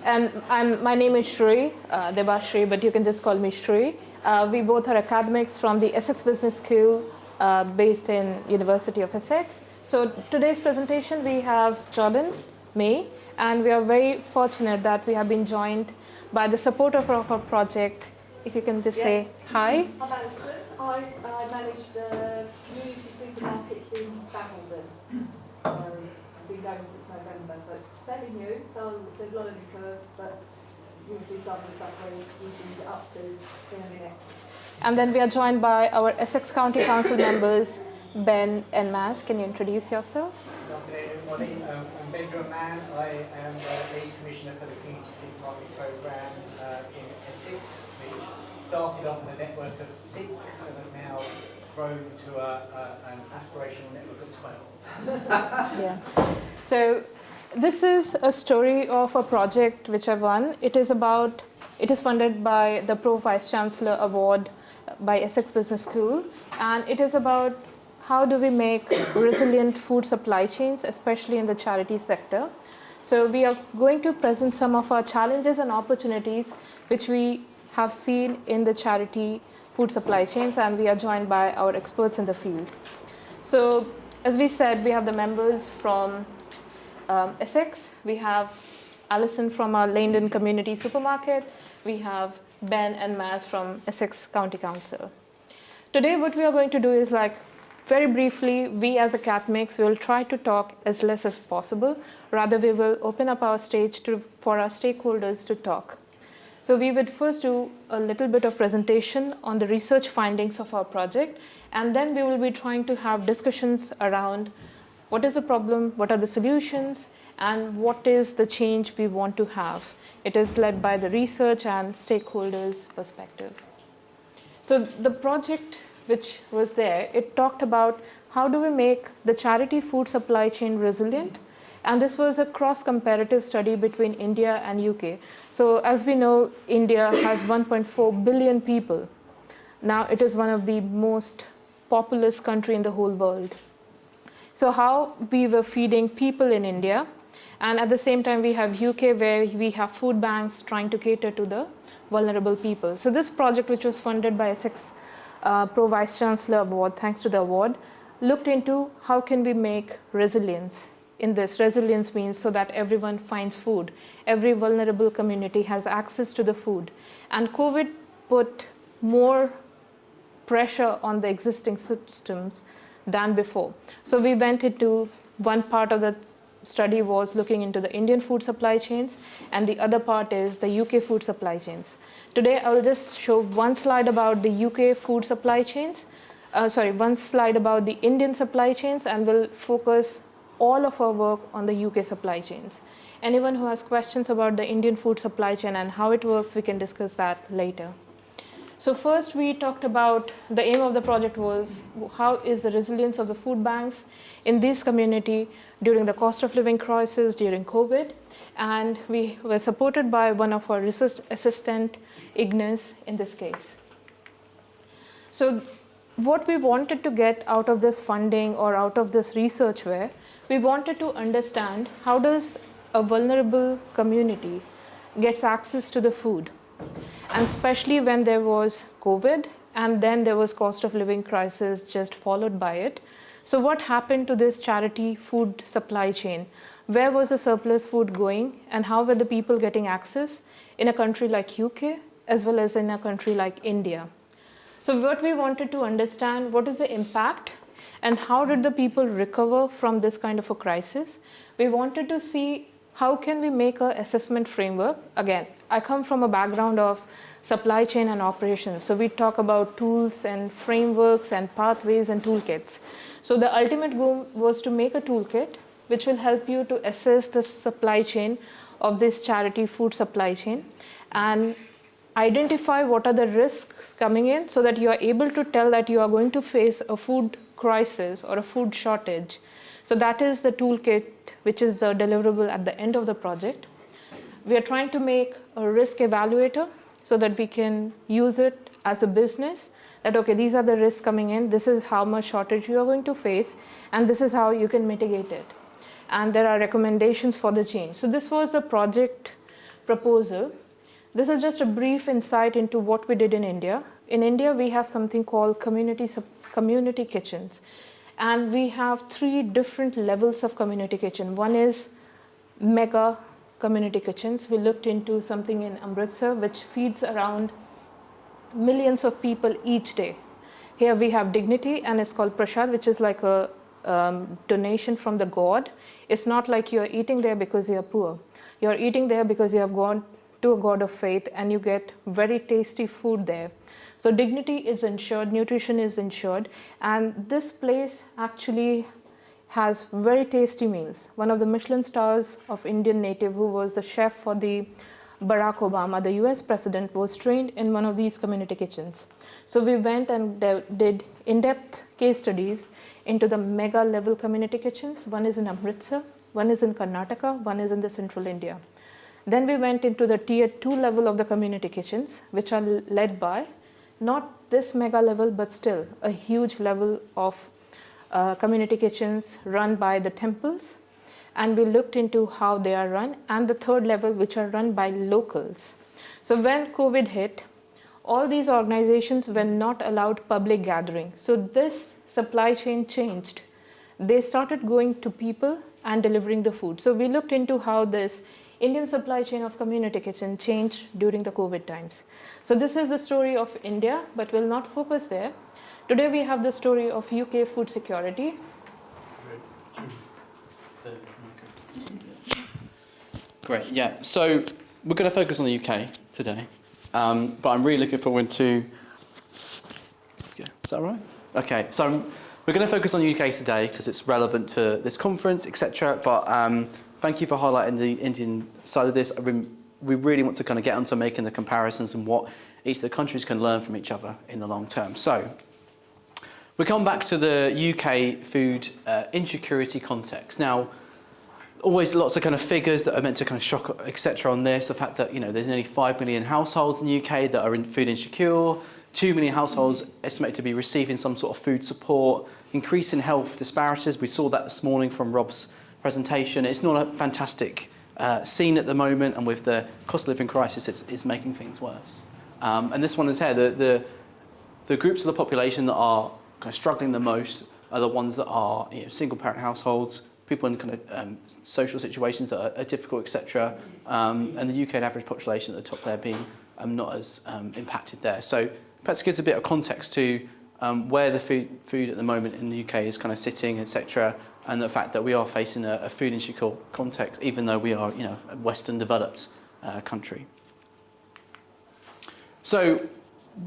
And my name is Shri, Debashri, but you can just call me Shri. We both are academics from the Essex Business School based in University of Essex. So today's presentation, we have Jordan, May, and we are very fortunate that we have been joined by the supporter of our project. If you can just say hi. I'm Alison. I manage the community supermarkets in Basildon. I've been going since November, so it's fairly new. So it's a learning curve, but you'll see some of the stuff where we do up to in a minute. And then we are joined by our Essex County Council members, Ben and Maz. Can you introduce yourself? Good afternoon, everybody. I'm Benjamin Mann. I am the lead commissioner for the Community Supermarket Programme in Essex, which started off as a network of 6 and has now grown to an aspirational network of 12. Yeah. So this is a story of a project which I've won. It is funded by the Pro Vice Chancellor Award by Essex Business School, and it is about how do we make resilient food supply chains, especially in the charity sector. So we are going to present some of our challenges and opportunities which we have seen in the charity food supply chains, and we are joined by our experts in the field. So as we said, we have the members from Essex. We have Alison from our Leighton Community Supermarket. We have Ben and Maz from Essex County Council. Today what we are going to do is, very briefly, we as academics will try to talk as less as possible. Rather, we will open up our stage for our stakeholders to talk. So we would first do a little bit of presentation on the research findings of our project, and then we will be trying to have discussions around what is the problem, what are the solutions, and what is the change we want to have. It is led by the research and stakeholders' perspective. So the project which was there, it talked about how do we make the charity food supply chain resilient. And this was a cross-comparative study between India and UK. So as we know, India has 1.4 billion people. Now it is one of the most populous country in the whole world. So how we were feeding people in India, and at the same time we have UK where we have food banks trying to cater to the vulnerable people. So this project, which was funded by Essex Pro Vice Chancellor Award, thanks to the award, looked into how can we make resilience in this. Resilience means so that everyone finds food. Every vulnerable community has access to the food. And COVID put more pressure on the existing systems than before. So we went into one part of the study was looking into the Indian food supply chains, and the other part is the UK food supply chains. Today, I will just show one slide about the UK food supply chains, one slide about the Indian supply chains, and we'll focus all of our work on the UK supply chains. Anyone who has questions about the Indian food supply chain and how it works, we can discuss that later. So first we talked about the aim of the project was how is the resilience of the food banks in this community during the cost of living crisis during COVID. And we were supported by one of our research assistant, Ignis, in this case. So what we wanted to get out of this funding or out of this research were, we wanted to understand how does a vulnerable community gets access to the food. And especially when there was COVID and then there was cost of living crisis just followed by it. So what happened to this charity food supply chain? Where was the surplus food going, and how were the people getting access in a country like UK as well as in a country like India? So what we wanted to understand, what is the impact and how did the people recover from this kind of a crisis? We wanted to see how can we make an assessment framework. Again, I come from a background of supply chain and operations. So we talk about tools and frameworks and pathways and toolkits. So the ultimate goal was to make a toolkit which will help you to assess the supply chain of this charity food supply chain and identify what are the risks coming in so that you are able to tell that you are going to face a food crisis or a food shortage. So that is the toolkit, which is the deliverable at the end of the project. We are trying to make a risk evaluator so that we can use it as a business, that okay, these are the risks coming in, this is how much shortage you are going to face, and this is how you can mitigate it. and there are recommendations for the change. So this was the project proposal. This is just a brief insight into what we did in India. In India, we have something called community kitchens, and we have 3 different levels of community kitchen. One is mega community kitchens. We looked into something in Amritsar, which feeds around millions of people each day. Here we have Dignity, and it's called Prashad, which is like a donation from the God. It's not like you're eating there because you're poor. You're eating there because you have gone to a God of faith, and you get very tasty food there. So dignity is ensured, nutrition is ensured, and this place actually has very tasty meals. One of the Michelin stars of Indian native, who was the chef for the Barack Obama, the US president, was trained in one of these community kitchens. So we went and did in-depth case studies into the mega level community kitchens. One is in Amritsar, one is in Karnataka, one is in the central India. Then we went into the tier 2 level of the community kitchens, which are led by not this mega level, but still a huge level of community kitchens run by the temples. And we looked into how they are run, and the 3rd level, which are run by locals. So when COVID hit, all these organizations were not allowed public gathering. So this supply chain changed. They started going to people and delivering the food. So we looked into how this Indian supply chain of community kitchen changed during the COVID times. So this is the story of India, but we'll not focus there. Today we have the story of UK food security. Great, yeah. So we're going to focus on the UK today, but I'm really looking forward to... Yeah, is that right? Okay, so we're going to focus on the UK today because it's relevant to this conference, etc. But thank you for highlighting the Indian side of this. We really want to kind of get onto making the comparisons and what each of the countries can learn from each other in the long term. So we come back to the UK food insecurity context. Now, always lots of kind of figures that are meant to kind of shock, etc. on this. The fact that, you know, there's nearly 5 million households in the UK that are food insecure, 2 million households estimated to be receiving some sort of food support, increasing health disparities. We saw that this morning from Rob's presentation. It's not a fantastic scene at the moment, and with the cost of living crisis, it's making things worse. And this one is here, the groups of the population that are kind of struggling the most are the ones that are, you know, single parent households, people in kind of social situations that are difficult, etc. And the UK average population at the top there being not as impacted there. So perhaps gives a bit of context to where the food at the moment in the UK is kind of sitting, etc. And the fact that we are facing a food insecure context, even though we are, you know, a Western developed country. So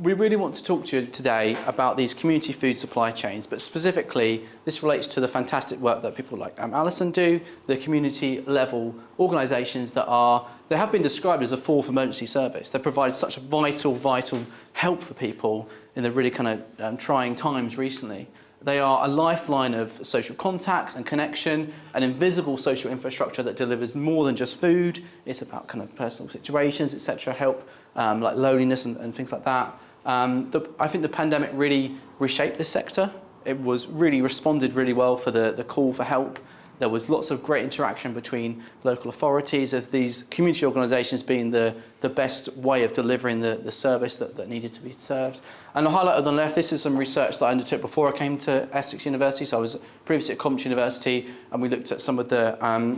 we really want to talk to you today about these community food supply chains, but specifically this relates to the fantastic work that people like Alison do, the community level organisations that have been described as a 4th emergency service. They provide such a vital help for people in the really kind of trying times recently. They are a lifeline of social contacts and connection, an invisible social infrastructure that delivers more than just food. It's about kind of personal situations, etc., help like loneliness and things like that. I think the pandemic really reshaped this sector. It was really responded really well for the call for help. There was lots of great interaction between local authorities as these community organisations being the best way of delivering the service that needed to be served. And the highlight on the left, this is some research that I undertook before I came to Essex University. So I was previously at Coventry University, and we looked at some of the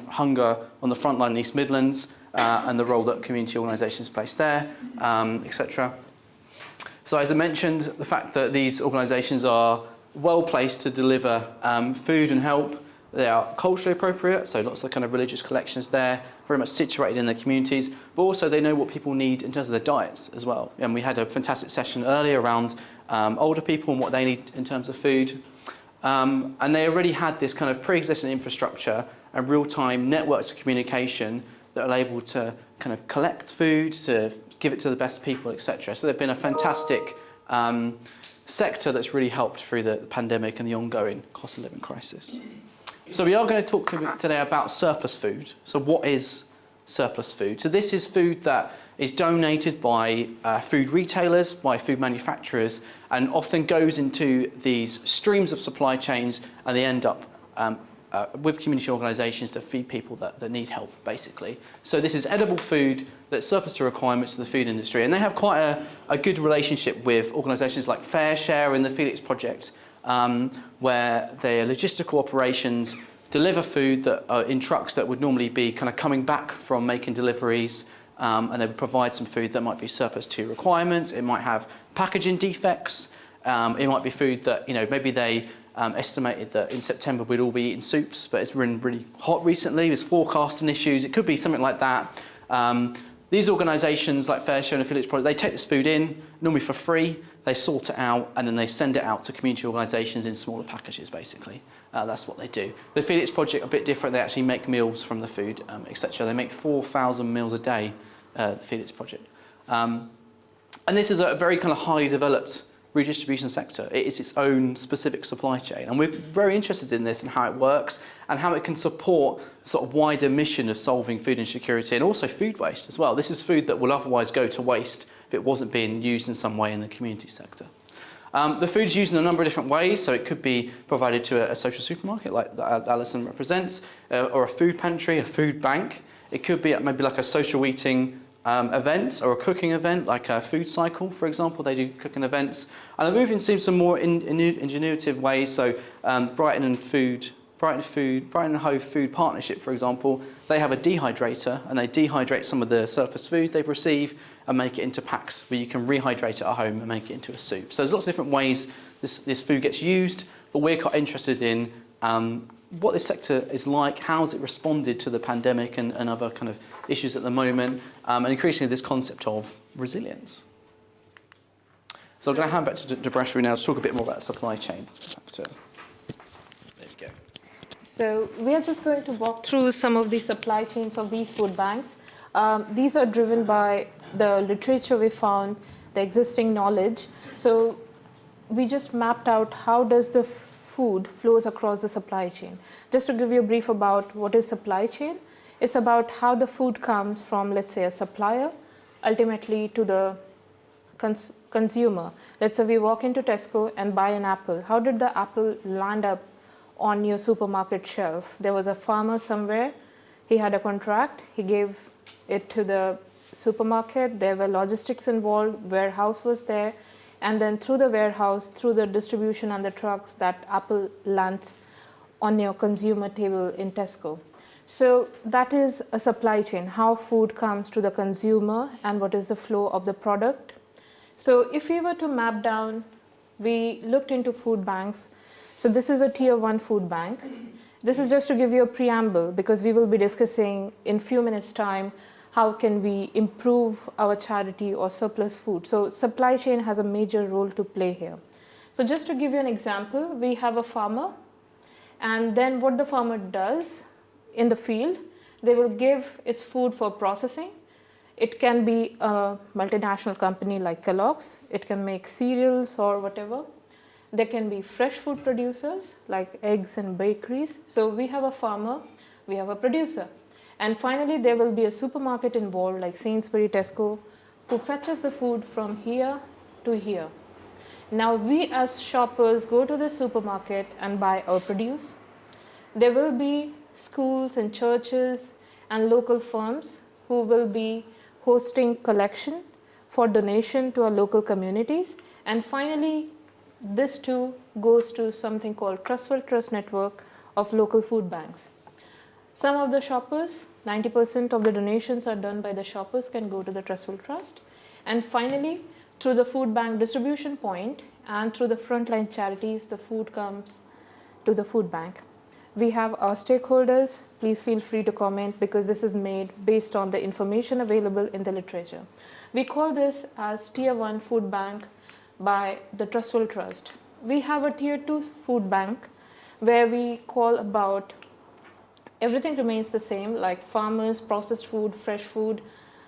hunger on the front line in East Midlands and the role that community organisations place there, etc. So as I mentioned, the fact that these organisations are well placed to deliver food and help. They are culturally appropriate, so lots of kind of religious collections there, very much situated in their communities, but also they know what people need in terms of their diets as well. And we had a fantastic session earlier around older people and what they need in terms of food. And they already had this kind of pre-existing infrastructure and real-time networks of communication that are able to kind of collect food, to give it to the best people, etc. So they've been a fantastic sector that's really helped through the pandemic and the ongoing cost of living crisis. So we are going to talk today about surplus food. So what is surplus food? So this is food that is donated by food retailers, by food manufacturers, and often goes into these streams of supply chains, and they end up with community organisations to feed people that need help, basically. So this is edible food that's surplus to requirements of the food industry, and they have quite a good relationship with organisations like FareShare and the Felix Project, where their logistical operations deliver food that are in trucks that would normally be kind of coming back from making deliveries, and they would provide some food that might be surplus to requirements. It might have packaging defects. It might be food that, maybe they estimated that in September we'd all be eating soups, but it's been really hot recently. There's forecasting issues. It could be something like that. These organisations like FareShare and the Felix Project, they take this food in, normally for free, they sort it out, and then they send it out to community organisations in smaller packages, basically. That's what they do. The Felix Project are a bit different. They actually make meals from the food, etc. They make 4,000 meals a day, the Felix Project. And this is a very kind of highly developed redistribution sector. It is its own specific supply chain, and we're very interested in this and how it works and how it can support the sort of wider mission of solving food insecurity and also food waste as well. This is food that will otherwise go to waste if it wasn't being used in some way in the community sector. The food is used in a number of different ways, so it could be provided to a social supermarket like that Alison represents, or a food pantry, a food bank. It could be maybe like a social eating event or a cooking event, like a food cycle, for example. They do cooking events. And they're moving into some more ingenuitive ways. So Brighton and Hove Food Partnership, for example, they have a dehydrator and they dehydrate some of the surplus food they receive and make it into packs where you can rehydrate it at home and make it into a soup. So there's lots of different ways this food gets used, but we're quite interested in what this sector is like, how has it responded to the pandemic and other kind of issues at the moment, and increasingly this concept of resilience. So I'm going to hand back to Debrashri now to talk a bit more about supply chain. So, there you go. So we are just going to walk through some of the supply chains of these food banks. These are driven by the literature we found, the existing knowledge. So we just mapped out how does the food flows across the supply chain. Just to give you a brief about what is supply chain, it's about how the food comes from, let's say, a supplier, ultimately to the consumer. Let's say we walk into Tesco and buy an apple. How did the apple land up on your supermarket shelf? There was a farmer somewhere, he had a contract, he gave it to the supermarket, there were logistics involved, warehouse was there, and then through the warehouse, through the distribution and the trucks, that apple lands on your consumer table in Tesco. So that is a supply chain, how food comes to the consumer and what is the flow of the product. So if we were to map down, we looked into food banks. So this is a tier 1 food bank. This is just to give you a preamble because we will be discussing in few minutes time how can we improve our charity or surplus food. So supply chain has a major role to play here. So just to give you an example, we have a farmer, and then what the farmer does in the field, they will give its food for processing. It can be a multinational company like Kellogg's. It can make cereals or whatever. There can be fresh food producers like eggs and bakeries. So we have a farmer, we have a producer. And finally, there will be a supermarket involved like Sainsbury, Tesco, who fetches the food from here to here. Now we as shoppers go to the supermarket and buy our produce. There will be schools and churches and local firms who will be hosting collection for donation to our local communities. And finally, this too goes to something called Trustful Trust Network of local food banks. Some of the shoppers, 90% of the donations are done by the shoppers, can go to the Trustful Trust. And finally, through the food bank distribution point and through the frontline charities, the food comes to the food bank. We have our stakeholders. Please feel free to comment because this is made based on the information available in the literature. We call this as Tier 1 food bank by the Trustful Trust. We have a Tier 2 food bank where we call about everything remains the same, like farmers, processed food, fresh food,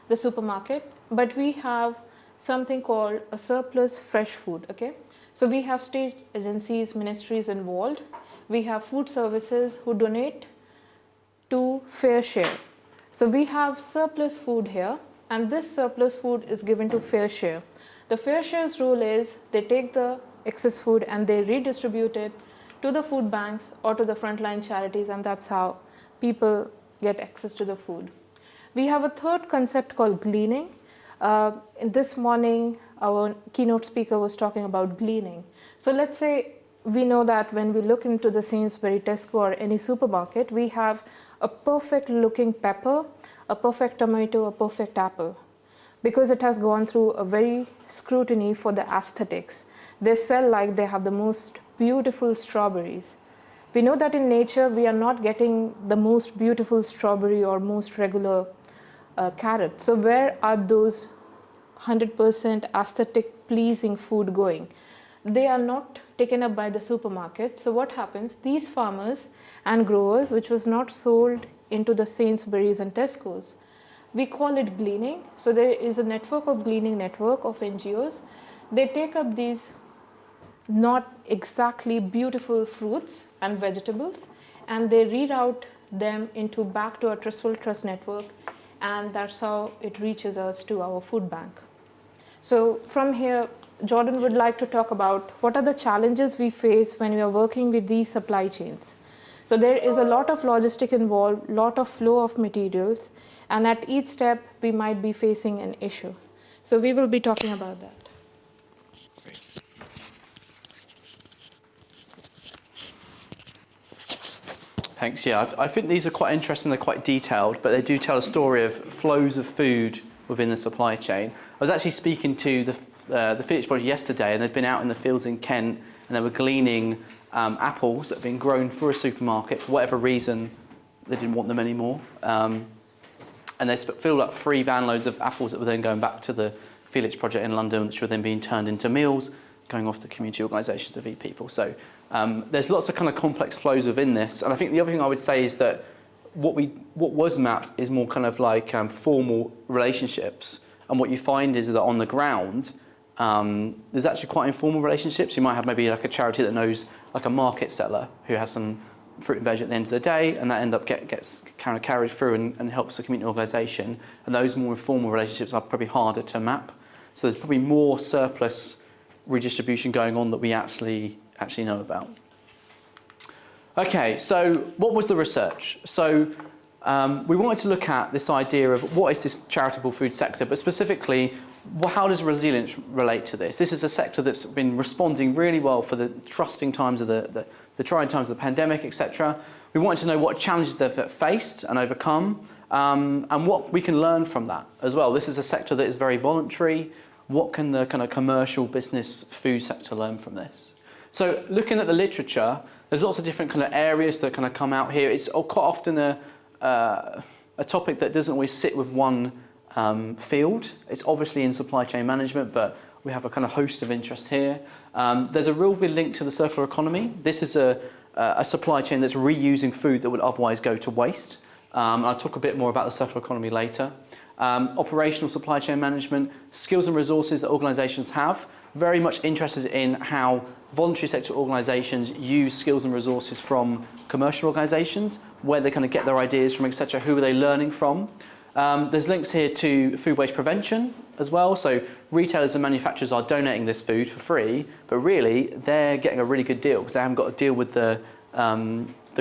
the supermarket, but we have something called a surplus fresh food, okay? So we have state agencies, ministries involved. We have food services who donate to FareShare. So we have surplus food here, and this surplus food is given to FareShare. The FareShare's role is they take the excess food and they redistribute it to the food banks or to the frontline charities, and that's how people get access to the food. We have a third concept called gleaning. This morning, our keynote speaker was talking about gleaning. So let's say we know that when we look into the Sainsbury, Tesco, or any supermarket, we have a perfect looking pepper, a perfect tomato, a perfect apple, because it has gone through a very scrutiny for the aesthetics. They sell like they have the most beautiful strawberries. We know that in nature, we are not getting the most beautiful strawberry or most regular carrot. So where are those 100% aesthetic pleasing food going? They are not taken up by the supermarket. So what happens? These farmers and growers, which was not sold into the Sainsbury's and Tesco's, we call it gleaning. So there is a network of gleaning network of NGOs. They take up these not exactly beautiful fruits and vegetables, and they reroute them into back to a Trustful Trust network, and that's how it reaches us to our food bank. So from here, Jordan would like to talk about what are the challenges we face when we are working with these supply chains. So there is a lot of logistic involved, lot of flow of materials, and at each step we might be facing an issue. So we will be talking about that. Thanks. Yeah, I think these are quite interesting. They're quite detailed, but they do tell a story of flows of food within the supply chain. I was actually speaking to the Felix Project yesterday, and they'd been out in the fields in Kent, and they were gleaning apples that had been grown for a supermarket. For whatever reason, they didn't want them anymore. And they filled up 3 van loads of apples that were then going back to the Felix Project in London, which were then being turned into meals, going off to community organisations to feed people. So there's lots of kind of complex flows within this. And I think the other thing I would say is that what was mapped is more kind of like formal relationships. And what you find is that on the ground, there's actually quite informal relationships. You might have maybe like a charity that knows like a market seller who has some fruit and veg at the end of the day, and that end up gets kind of carried through and helps the community organisation. And those more informal relationships are probably harder to map. So there's probably more surplus redistribution going on that we actually know about. Okay, so what was the research? So we wanted to look at this idea of what is this charitable food sector, but specifically, how does resilience relate to this? This is a sector that's been responding really well for the trusting times of the trying times of the pandemic, etc. We wanted to know what challenges they've faced and overcome, and what we can learn from that as well. This is a sector that is very voluntary. What can the kind of commercial business food sector learn from this? So looking at the literature, there's lots of different kind of areas that kind of come out here. It's quite often a topic that doesn't always sit with one field. It's obviously in supply chain management, but we have a kind of host of interest here. There's a real big link to the circular economy. This is a supply chain that's reusing food that would otherwise go to waste. I'll talk a bit more about the circular economy later. Operational supply chain management, skills and resources that organisations have. Very much interested in how voluntary sector organisations use skills and resources from commercial organisations, where they kind of get their ideas from, etc. Who are they learning from? There's links here to food waste prevention as well. So retailers and manufacturers are donating this food for free, but really they're getting a really good deal because they haven't got to deal with the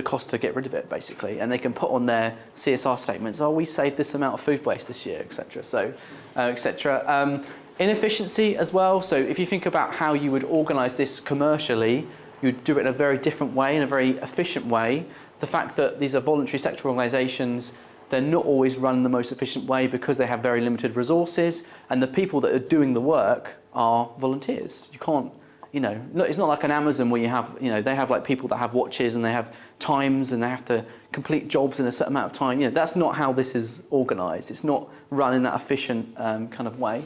cost to get rid of it, basically. And they can put on their CSR statements, oh, we saved this amount of food waste this year, etc. So, etc. Inefficiency as well. So if you think about how you would organise this commercially, you'd do it in a very different way, in a very efficient way. The fact that these are voluntary sector organisations, they're not always run the most efficient way because they have very limited resources, and the people that are doing the work are volunteers. You can't, it's not like an Amazon where you have, they have like people that have watches and they have times and they have to complete jobs in a certain amount of time. That's not how this is organised. It's not run in that efficient kind of way.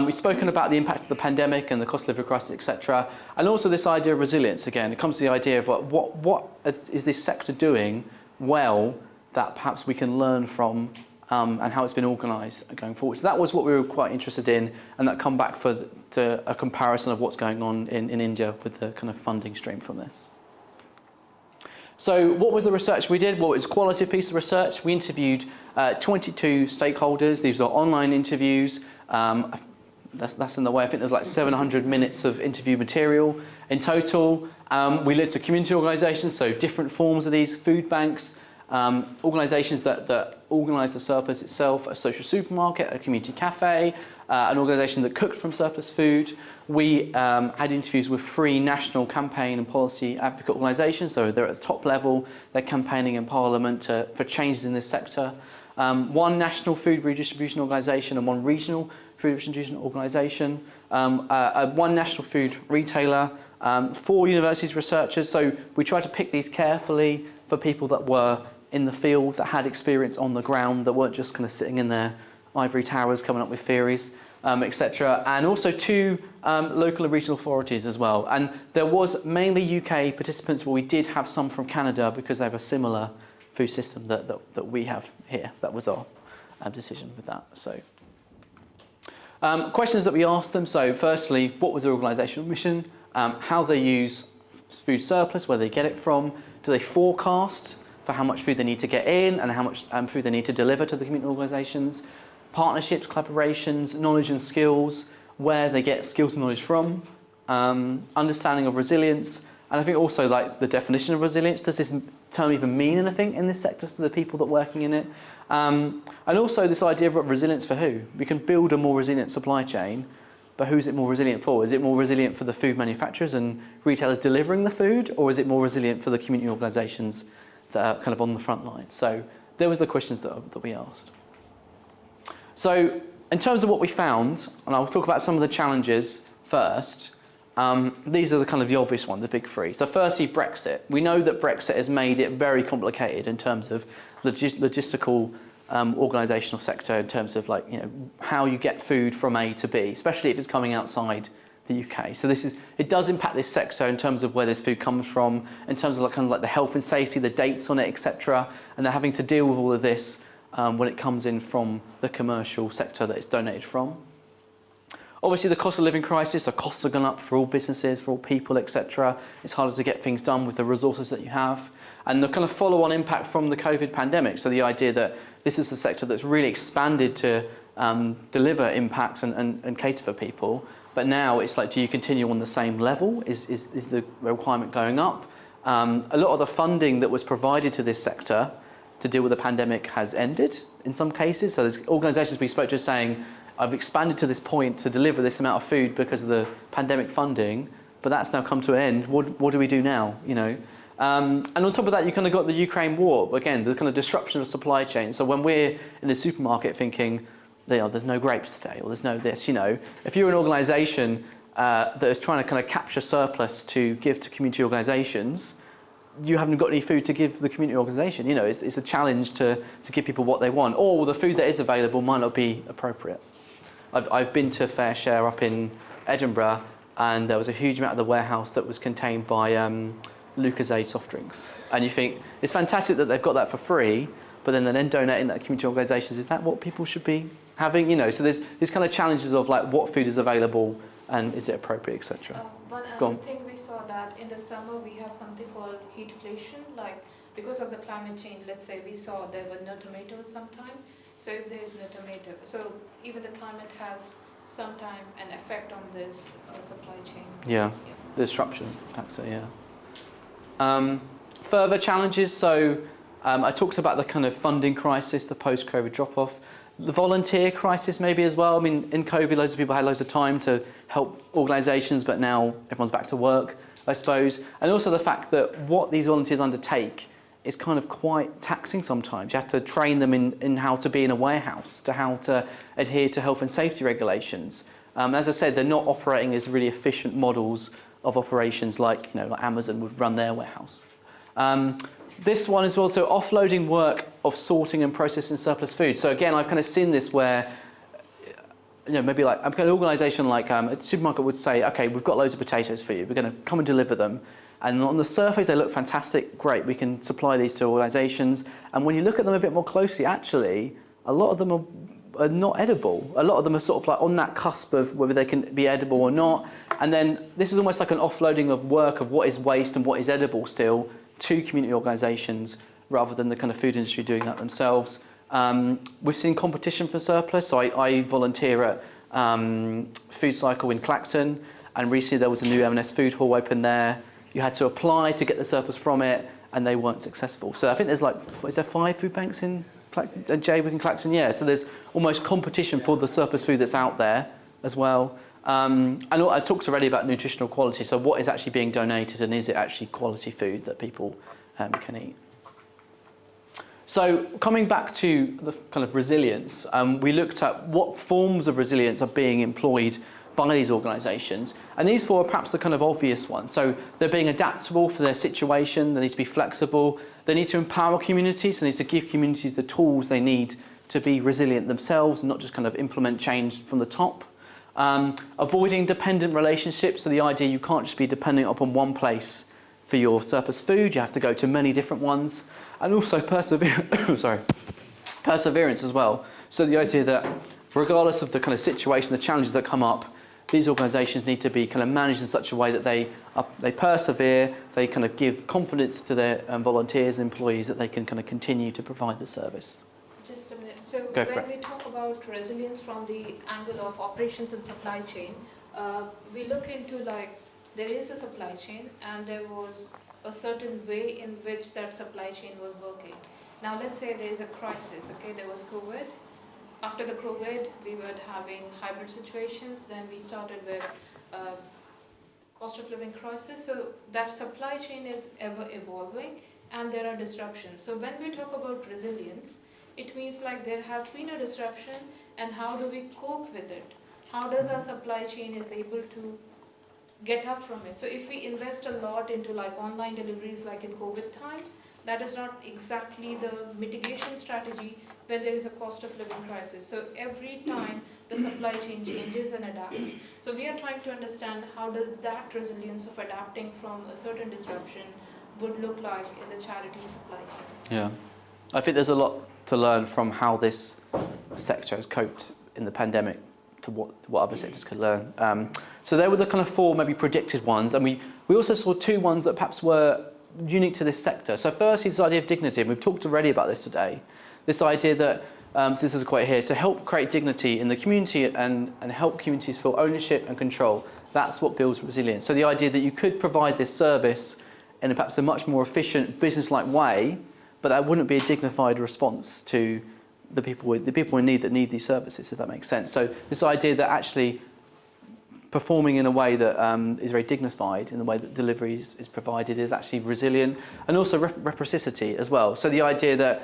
We've spoken about the impact of the pandemic and the cost of living crisis, etc. And also this idea of resilience. Again, it comes to the idea of what is this sector doing well that perhaps we can learn from, and how it's been organised going forward. So that was what we were quite interested in, and that come back to a comparison of what's going on in India with the kind of funding stream from this. So what was the research we did? Well, it was a qualitative piece of research. We interviewed 22 stakeholders. These are online interviews. that's in the way. I think there's like 700 minutes of interview material in total. We looked at community organisations, so different forms of these food banks, organisations that organise the surplus itself, a social supermarket, a community cafe, an organisation that cooked from surplus food. We had interviews with 3 national campaign and policy advocate organisations, so they're at the top level, they're campaigning in Parliament for changes in this sector. 1 national food redistribution organisation and 1 regional food redistribution organisation, 1 national food retailer, 4 universities researchers. So we tried to pick these carefully for people that were in the field, that had experience on the ground, that weren't just kind of sitting in their ivory towers coming up with theories, etc. And also 2 local and regional authorities as well. And there was mainly UK participants, but we did have some from Canada because they have a similar food system that we have here. That was our decision with that. So questions that we asked them. So firstly, what was their organisational mission? How they use food surplus, where they get it from. Do they forecast for how much food they need to get in and how much food they need to deliver to the community organisations? Partnerships, collaborations, knowledge and skills, where they get skills and knowledge from. Understanding of resilience. And I think also like the definition of resilience. Does this term even mean anything in this sector for the people that are working in it? And also this idea of resilience for who? We can build a more resilient supply chain, but who's it more resilient for? Is it more resilient for the food manufacturers and retailers delivering the food, or is it more resilient for the community organisations that are kind of on the front line? So there was the questions that we asked. So in terms of what we found, and I'll talk about some of the challenges first, these are the kind of the obvious one, the big 3. So firstly, Brexit. We know that Brexit has made it very complicated in terms of logistical organisational sector, in terms of like, how you get food from A to B, especially if it's coming outside the UK. So it does impact this sector in terms of where this food comes from, in terms of like, kind of like the health and safety, the dates on it, etc. And they're having to deal with all of this when it comes in from the commercial sector that it's donated from. Obviously, the cost of living crisis, the costs have gone up for all businesses, for all people, etc. It's harder to get things done with the resources that you have. And the kind of follow-on impact from the COVID pandemic. So the idea that this is the sector that's really expanded to deliver impacts and cater for people. But now it's like, do you continue on the same level? Is the requirement going up? A lot of the funding that was provided to this sector to deal with the pandemic has ended in some cases. So there's organisations we spoke to saying, I've expanded to this point to deliver this amount of food because of the pandemic funding, but that's now come to an end. What do we do now? And on top of that, you kind of got the Ukraine war. Again, the kind of disruption of supply chain. So when we're in the supermarket thinking, there's no grapes today, or there's no this, if you're an organisation that is trying to kind of capture surplus to give to community organisations, you haven't got any food to give the community organisation. It's a challenge to give people what they want, or the food that is available might not be appropriate. I've been to Fair Share up in Edinburgh, and there was a huge amount of the warehouse that was contained by Lucozade soft drinks. And you think, it's fantastic that they've got that for free, but then they're donating that to community organisations. Is that what people should be having? So there's these kind of challenges of like what food is available and is it appropriate, etc. One other thing we saw that in the summer we have something called heatflation, like because of the climate change, let's say we saw there were no tomatoes sometime. So if there is no tomato, so even the climate has sometime an effect on this supply chain. Yeah, the disruption factor, yeah. Further challenges, so I talked about the kind of funding crisis, the post-COVID drop-off, the volunteer crisis maybe as well. I mean, in COVID, loads of people had loads of time to help organisations, but now everyone's back to work, I suppose. And also the fact that what these volunteers undertake is kind of quite taxing sometimes. You have to train them in how to be in a warehouse, to how to adhere to health and safety regulations. As I said, they're not operating as really efficient models of operations like Amazon would run their warehouse. This one as well, so offloading work of sorting and processing surplus food. So again, I've kind of seen this where, maybe like an organisation like a supermarket would say, okay, we've got loads of potatoes for you. We're going to come and deliver them. And on the surface, they look fantastic. Great, we can supply these to organisations. And when you look at them a bit more closely, actually, a lot of them are not edible. A lot of them are sort of like on that cusp of whether they can be edible or not. And then this is almost like an offloading of work of what is waste and what is edible still to community organisations rather than the kind of food industry doing that themselves. We've seen competition for surplus. So I volunteer at food cycle in Clacton, and recently there was a new M&S food hall open there. You had to apply to get the surplus from it, and they weren't successful. So I think there's is there 5 food banks in Clacton, Jaywick and Clacton? Yeah, so there's almost competition for the surplus food that's out there as well. And I talked already about nutritional quality, so what is actually being donated, and is it actually quality food that people can eat? So coming back to the kind of resilience, we looked at what forms of resilience are being employed by these organisations, and these 4 are perhaps the kind of obvious ones. So they're being adaptable for their situation, they need to be flexible, they need to empower communities, they need to give communities the tools they need to be resilient themselves and not just kind of implement change from the top. Avoiding dependent relationships, so the idea you can't just be dependent upon one place for your surplus food, you have to go to many different ones. And also perseverance as well. So the idea that regardless of the kind of situation, the challenges that come up, these organisations need to be kind of managed in such a way that they persevere, they kind of give confidence to their volunteers and employees that they can kind of continue to provide the service. Just a minute. So Go for when it. we talk about resilience from the angle of operations and supply chain, we look into there is a supply chain and there was a certain way in which that supply chain was working. Now let's say there is a crisis, okay, there was COVID. After the COVID, we were having hybrid situations, then we started with cost of living crisis. So that supply chain is ever evolving and there are disruptions. So when we talk about resilience, it means there has been a disruption and how do we cope with it? How does our supply chain is able to get up from it? So if we invest a lot into online deliveries like in COVID times, that is not exactly the mitigation strategy when there is a cost of living crisis. So every time the supply chain changes and adapts. So we are trying to understand how does that resilience of adapting from a certain disruption would look like in the charity supply chain. Yeah, I think there's a lot to learn from how this sector has coped in the pandemic to what other sectors could learn. So they were the kind of 4 maybe predicted ones, and we also saw 2 ones that perhaps were unique to this sector. So firstly, this idea of dignity, and we've talked already about this today. This idea that, so this is a quote here, to help create dignity in the community and help communities feel ownership and control, that's what builds resilience. So the idea that you could provide this service in perhaps a much more efficient, business-like way, but that wouldn't be a dignified response to the people in need that need these services, if that makes sense. So this idea that actually performing in a way that is very dignified in the way that delivery is provided is actually resilient, and also reciprocity as well. So the idea that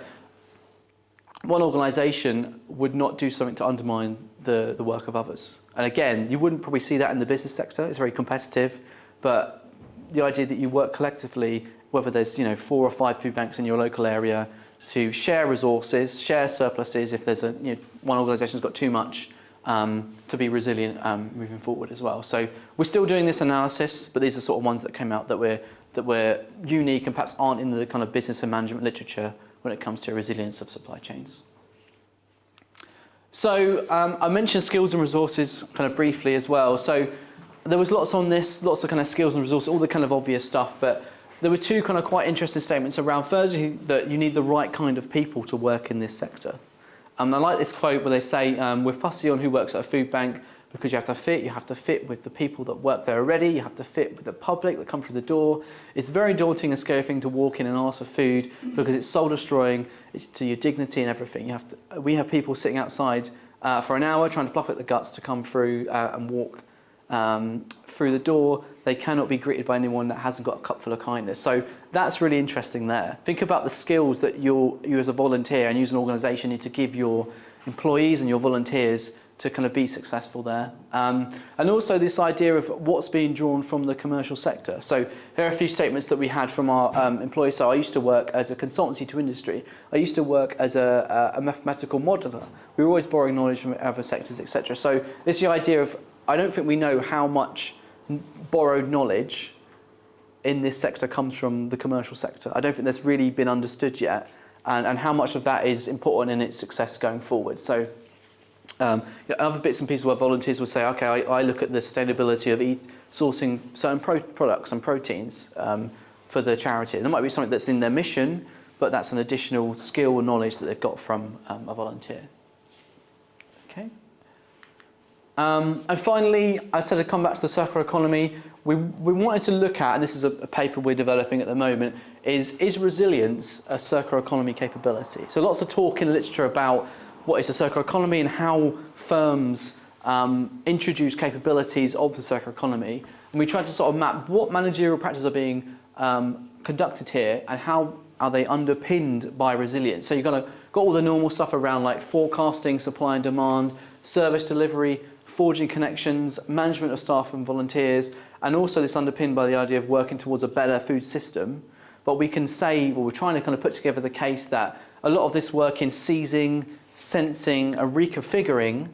one organisation would not do something to undermine the work of others. And again, you wouldn't probably see that in the business sector. It's very competitive, but the idea that you work collectively, whether there's 4 or 5 food banks in your local area, to share resources, share surpluses if there's one organisation's got too much, to be resilient moving forward as well. So we're still doing this analysis, but these are sort of ones that came out that were unique and perhaps aren't in the kind of business and management literature when it comes to resilience of supply chains. So I mentioned skills and resources kind of briefly as well. So there was lots on this, lots of kind of skills and resources, all the kind of obvious stuff, but there were 2 kind of quite interesting statements around, firstly, that you need the right kind of people to work in this sector. I like this quote where they say, we're fussy on who works at a food bank because you have to fit with the people that work there already, you have to fit with the public that come through the door. It's a very daunting and scary thing to walk in and ask for food because it's soul destroying to your dignity and everything. We have people sitting outside for an hour trying to pluck at the guts to come through and walk through the door. They cannot be greeted by anyone that hasn't got a cup full of kindness. So that's really interesting there. Think about the skills that you as a volunteer and you as an organisation need to give your employees and your volunteers to kind of be successful there. And also this idea of what's being drawn from the commercial sector. So there are a few statements that we had from our employees. So I used to work as a consultancy to industry. I used to work as a mathematical modeller. We were always borrowing knowledge from other sectors, etc. So it's the idea of, I don't think we know how much borrowed knowledge in this sector comes from the commercial sector. I don't think that's really been understood yet, and how much of that is important in its success going forward. So other bits and pieces where volunteers will say, okay, I look at the sustainability of sourcing certain products and proteins for the charity. And it might be something that's in their mission, but that's an additional skill or knowledge that they've got from a volunteer. Okay. And finally, I said I'd come back to the circular economy. We wanted to look at, and this is a paper we're developing at the moment, is resilience a circular economy capability? So lots of talk in the literature about what is a circular economy and how firms introduce capabilities of the circular economy. And we tried to sort of map what managerial practices are being conducted here and how are they underpinned by resilience. So you've got all the normal stuff around like forecasting, supply and demand, service delivery, forging connections, management of staff and volunteers, and also this underpinned by the idea of working towards a better food system. But we can say, well, we're trying to kind of put together the case that a lot of this work in seizing, sensing, and reconfiguring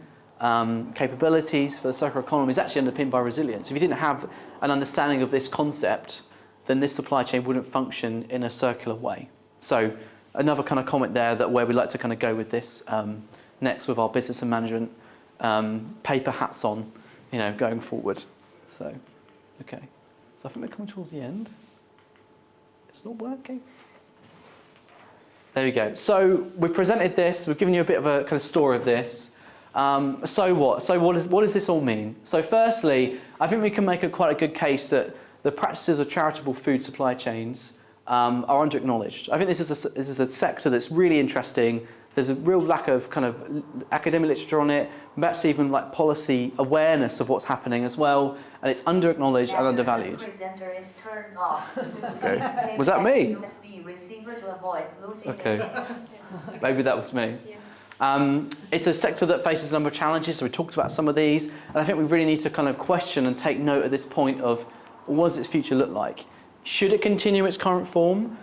capabilities for the circular economy is actually underpinned by resilience. If you didn't have an understanding of this concept, then this supply chain wouldn't function in a circular way. So another kind of comment there that where we like to kind of go with this next with our business and management paper hats on, going forward. So, okay. So I think we're coming towards the end. It's not working. There we go. So we've presented this. We've given you a bit of a kind of story of this. So what? So what does this all mean? So firstly, I think we can make quite a good case that the practices of charitable food supply chains are under-acknowledged. I think this is a sector that's really interesting. There's a real lack of kind of academic literature on it, perhaps even like policy awareness of what's happening as well, and it's under-acknowledged and undervalued. The presenter is turned off. Okay. Was that me? USB receiver to avoid losing Okay. it. Maybe that was me. It's a sector that faces a number of challenges, so we talked about some of these, and I think we really need to kind of question and take note at this point of what does its future look like? Should it continue its current form?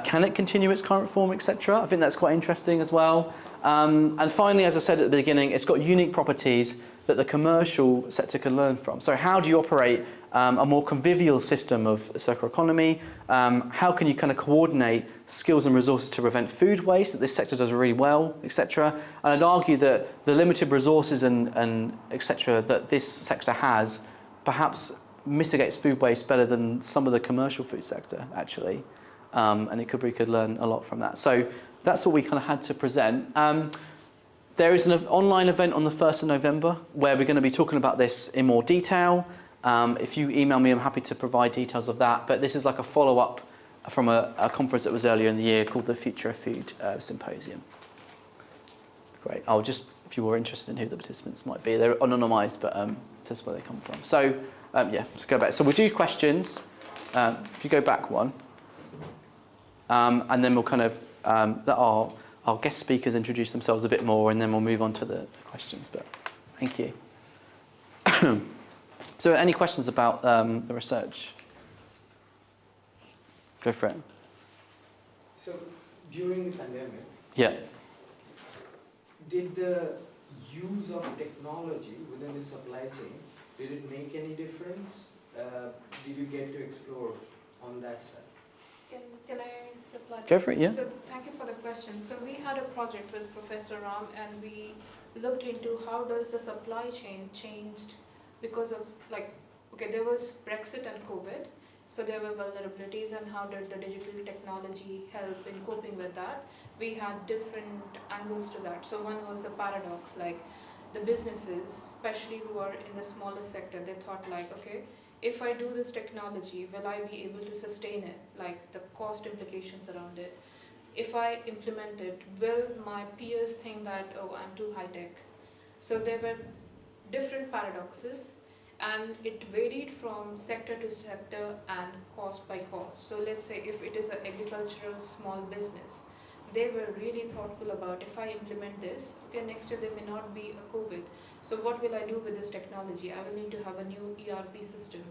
Can it continue its current form, etc.? I think that's quite interesting as well. And finally, as I said at the beginning, it's got unique properties that the commercial sector can learn from. So how do you operate a more convivial system of circular economy? How can you kind of coordinate skills and resources to prevent food waste that this sector does really well, etc.? And I'd argue that the limited resources and etc. that this sector has perhaps mitigates food waste better than some of the commercial food sector, actually. And we could learn a lot from that. So that's what we kind of had to present. There is an online event on the 1st of November where we're going to be talking about this in more detail. If you email me, I'm happy to provide details of that. But this is like a follow-up from a conference that was earlier in the year called the Future of Food Symposium. Great. I'll just, if you were interested in who the participants might be, they're anonymised, but it says where they come from. So, to go back. So we'll do questions. If you go back one. And then we'll kind of let our guest speakers introduce themselves a bit more, and then we'll move on to the questions. But thank you. So any questions about the research? Go for it. So during the pandemic, Yeah. did the use of technology within the supply chain, did it make any difference? Did you get to explore on that side? Can I reply? Go for it, yeah. So thank you for the question. So we had a project with Professor Ram, and we looked into how does the supply chain changed because of there was Brexit and COVID. So there were vulnerabilities, and how did the digital technology help in coping with that? We had different angles to that. So one was the paradox, like the businesses, especially who are in the smaller sector, they thought okay, if I do this technology, will I be able to sustain it? Like the cost implications around it. If I implement it, will my peers think that, oh, I'm too high tech? So there were different paradoxes, and it varied from sector to sector and cost by cost. So let's say if it is an agricultural small business, they were really thoughtful about if I implement this, okay, next year there may not be a COVID. So what will I do with this technology? I will need to have a new ERP system.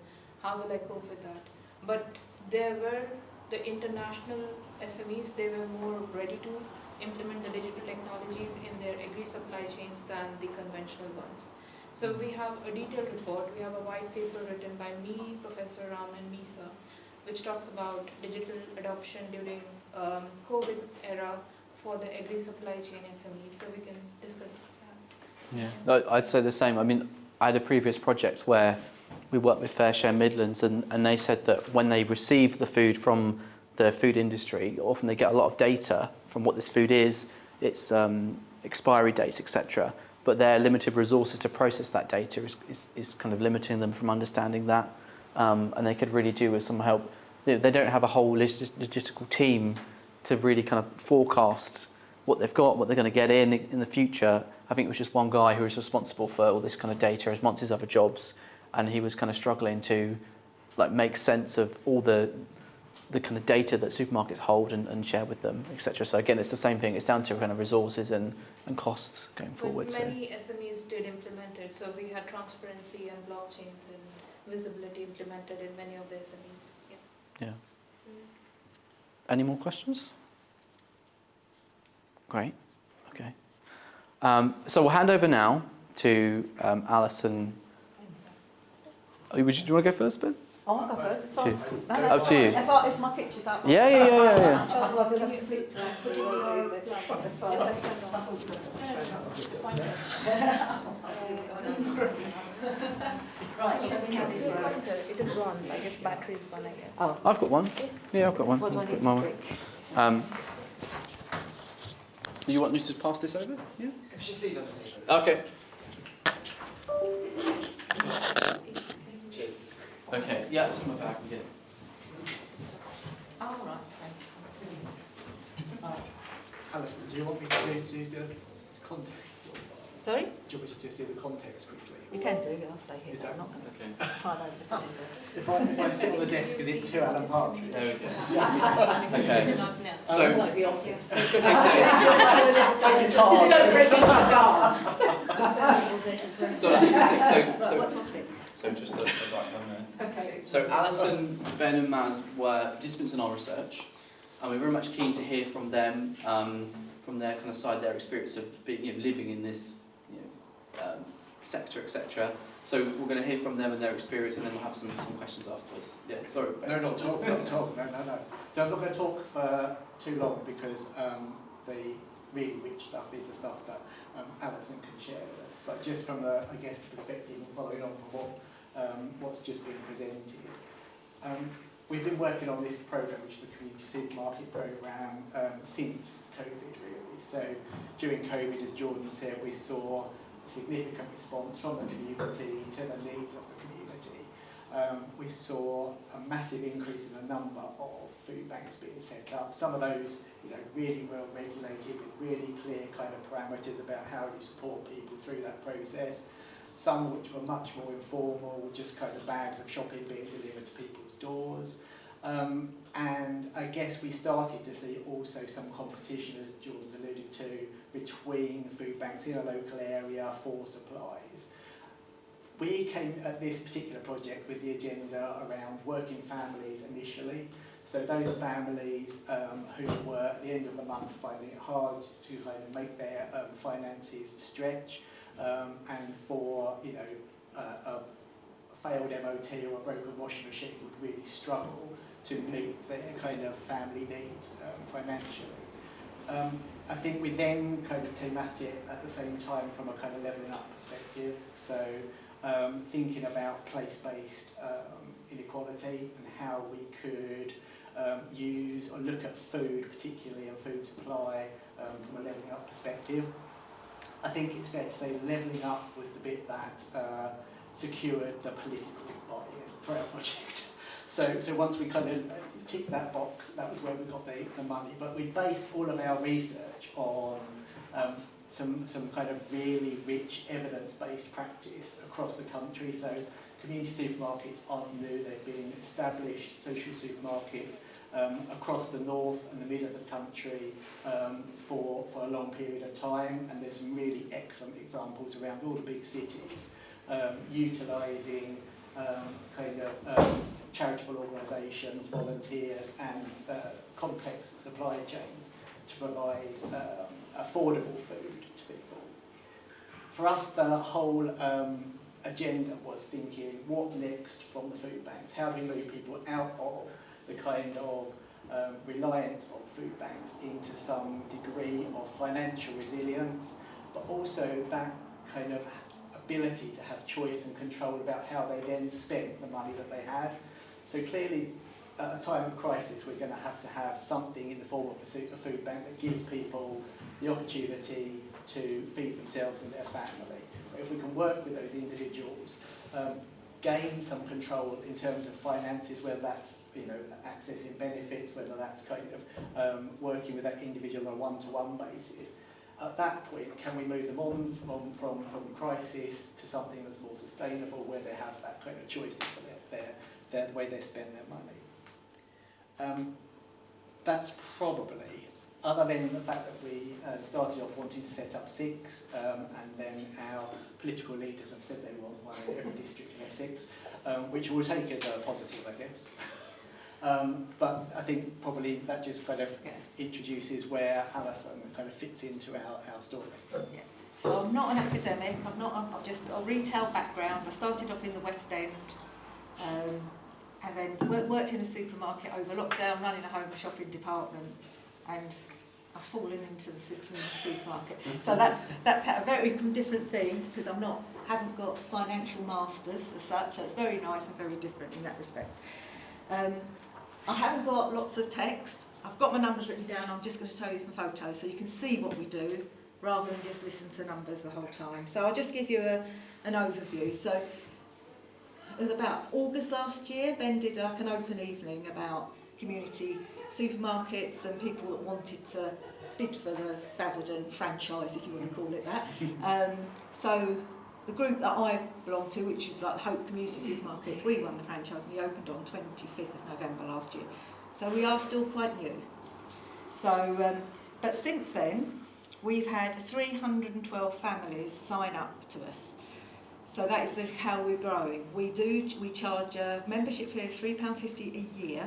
How will I cope with that? But there were the international SMEs, they were more ready to implement the digital technologies in their agri supply chains than the conventional ones. So we have a detailed report. We have a white paper written by me, Professor Ram, and Misa, which talks about digital adoption during COVID era for the agri supply chain SMEs. So we can discuss that. Yeah, no, I'd say the same. I mean, I had a previous project where we worked with FareShare Midlands, and they said that when they receive the food from the food industry, often they get a lot of data from what this food is, its expiry dates, etc. but their limited resources to process that data is kind of limiting them from understanding that. And they could really do with some help. They don't have a whole logistical team to really kind of forecast what they've got, what they're going to get in the future. I think it was just one guy who was responsible for all this kind of data amongst his other jobs, and he was kind of struggling to like make sense of all the kind of data that supermarkets hold and share with them, etc. So again, it's the same thing. It's down to kind of resources and costs going forward. But many SMEs did implement it. So we had transparency and blockchains and visibility implemented in many of the SMEs. Yeah. Any more questions? Great. Okay. So we'll hand over now to Alison. Do you want to go first, Ben? I want to go first. It's fine. No, Up it's to you. fine. If my picture's up. Yeah. Otherwise, I'll have to flip to that. That's fine. Right, show me how this works. It is gone, like its battery is gone, I guess. Oh, I've got one. Yeah, I've got one. what do I I'll need put to mine. click? Do you want me to pass this over? Yeah. If you just leave on the table. Okay. Cheers. Okay. Yeah, it's in my bag. Yeah. Oh, right, Alison, do you want me to do the context? Sorry? Do you want me to just do the context quickly? You can do, I'll stay here. Is but that- I'm not going Okay. to climb over to do If I sit on the desk, is it 2 Alan Partridge? There we go. Okay. Okay. Not now. So, like the office. Yes. Just don't bring in my dance. So as you can see, What topic? so just the right one there. Okay. So Alison, Ben and Maz were participants in our research, and we're very much keen to hear from them, from their kind of side, their experience of being, living in this sector, etc. So we're going to hear from them and their experience, and then we'll have some questions afterwards. Yeah, sorry. Ben. No, not at all, not at all, no. So I'm not going to talk for too long because the really rich stuff is the stuff that Alison can share with us. But just from the perspective and following on from what's just been presented. We've been working on this programme, which is the Community Supermarket Programme, since COVID really. So during COVID, as Jordan said, we saw a significant response from the community to the needs of the community. We saw a massive increase in the number of food banks being set up. Some of those, really well regulated with really clear kind of parameters about how you support people through that process. Some which were much more informal, just kind of bags of shopping being delivered to people's doors. And I guess we started to see also some competition, as Jordan's alluded to, between food banks in a local area for supplies. We came at this particular project with the agenda around working families initially. So those families who were at the end of the month finding it hard to kind of make their finances stretch, and for a failed MOT or a broken washing machine would really struggle to meet their kind of family needs financially. I think we then kind of came at it at the same time from a kind of levelling up perspective. So thinking about place-based inequality and how we could use or look at food, particularly and food supply, from a levelling up perspective. I think it's fair to say levelling up was the bit that secured the political buy-in for our project. So once we kind of ticked that box, that was where we got the money. But we based all of our research on some kind of really rich evidence-based practice across the country. So community supermarkets aren't new, they've been established social supermarkets across the north and the middle of the country for a long period of time, and there's some really excellent examples around all the big cities utilising charitable organisations, volunteers and complex supply chains to provide affordable food to people. For us, the whole agenda was thinking, what next from the food banks? How do we move people out of the kind of reliance on food banks into some degree of financial resilience, but also that kind of ability to have choice and control about how they then spent the money that they had. So clearly, at a time of crisis, we're going to have something in the form of a food bank that gives people the opportunity to feed themselves and their family. But if we can work with those individuals, gain some control in terms of finances, whether that's accessing benefits, whether that's kind of working with that individual on a one-to-one basis. At that point, can we move them on from crisis to something that's more sustainable, where they have that kind of choices for the way they spend their money? That's probably, other than the fact that we started off wanting to set up 6, and then our political leaders have said they want one in every district in Essex, which we'll take as a positive, I guess. But I think probably that just kind of introduces where Alison kind of fits into our story. Yeah. So I'm not an academic, I've just got a retail background. I started off in the West End, and then worked in a supermarket over lockdown, running a home shopping department, and I've fallen into the supermarket. So that's a very different thing, because haven't got financial masters as such. So it's very nice and very different in that respect. I haven't got lots of text. I've got my numbers written down. I'm just going to tell you some photos so you can see what we do, rather than just listen to numbers the whole time. So I'll just give you an overview. So it was about August last year. Ben did like an open evening about community supermarkets and people that wanted to bid for the Basildon franchise, if you want to call it that. So the group that I belong to, which is like the Hope Community Supermarkets, we won the franchise. We opened on 25th of November last year. So we are still quite new. So, but since then, we've had 312 families sign up to us. So that is how we're growing. We charge a membership fee of £3.50 a year,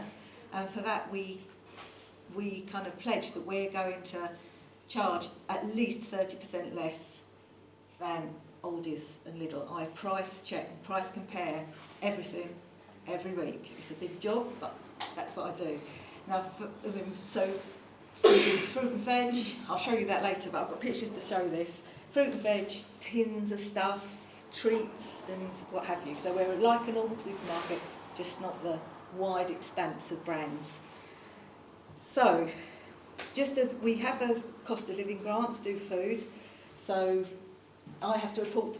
and for that we kind of pledge that we're going to charge at least 30% less than Aldi's and Lidl. I price check and price compare everything every week. It's a big job, but that's what I do. Now, so fruit and veg, I'll show you that later, but I've got pictures to show this. Fruit and veg, tins of stuff, treats and what have you. So we're like a normal supermarket, just not the wide expanse of brands. So, we have a cost of living grant to do food. So I have to report to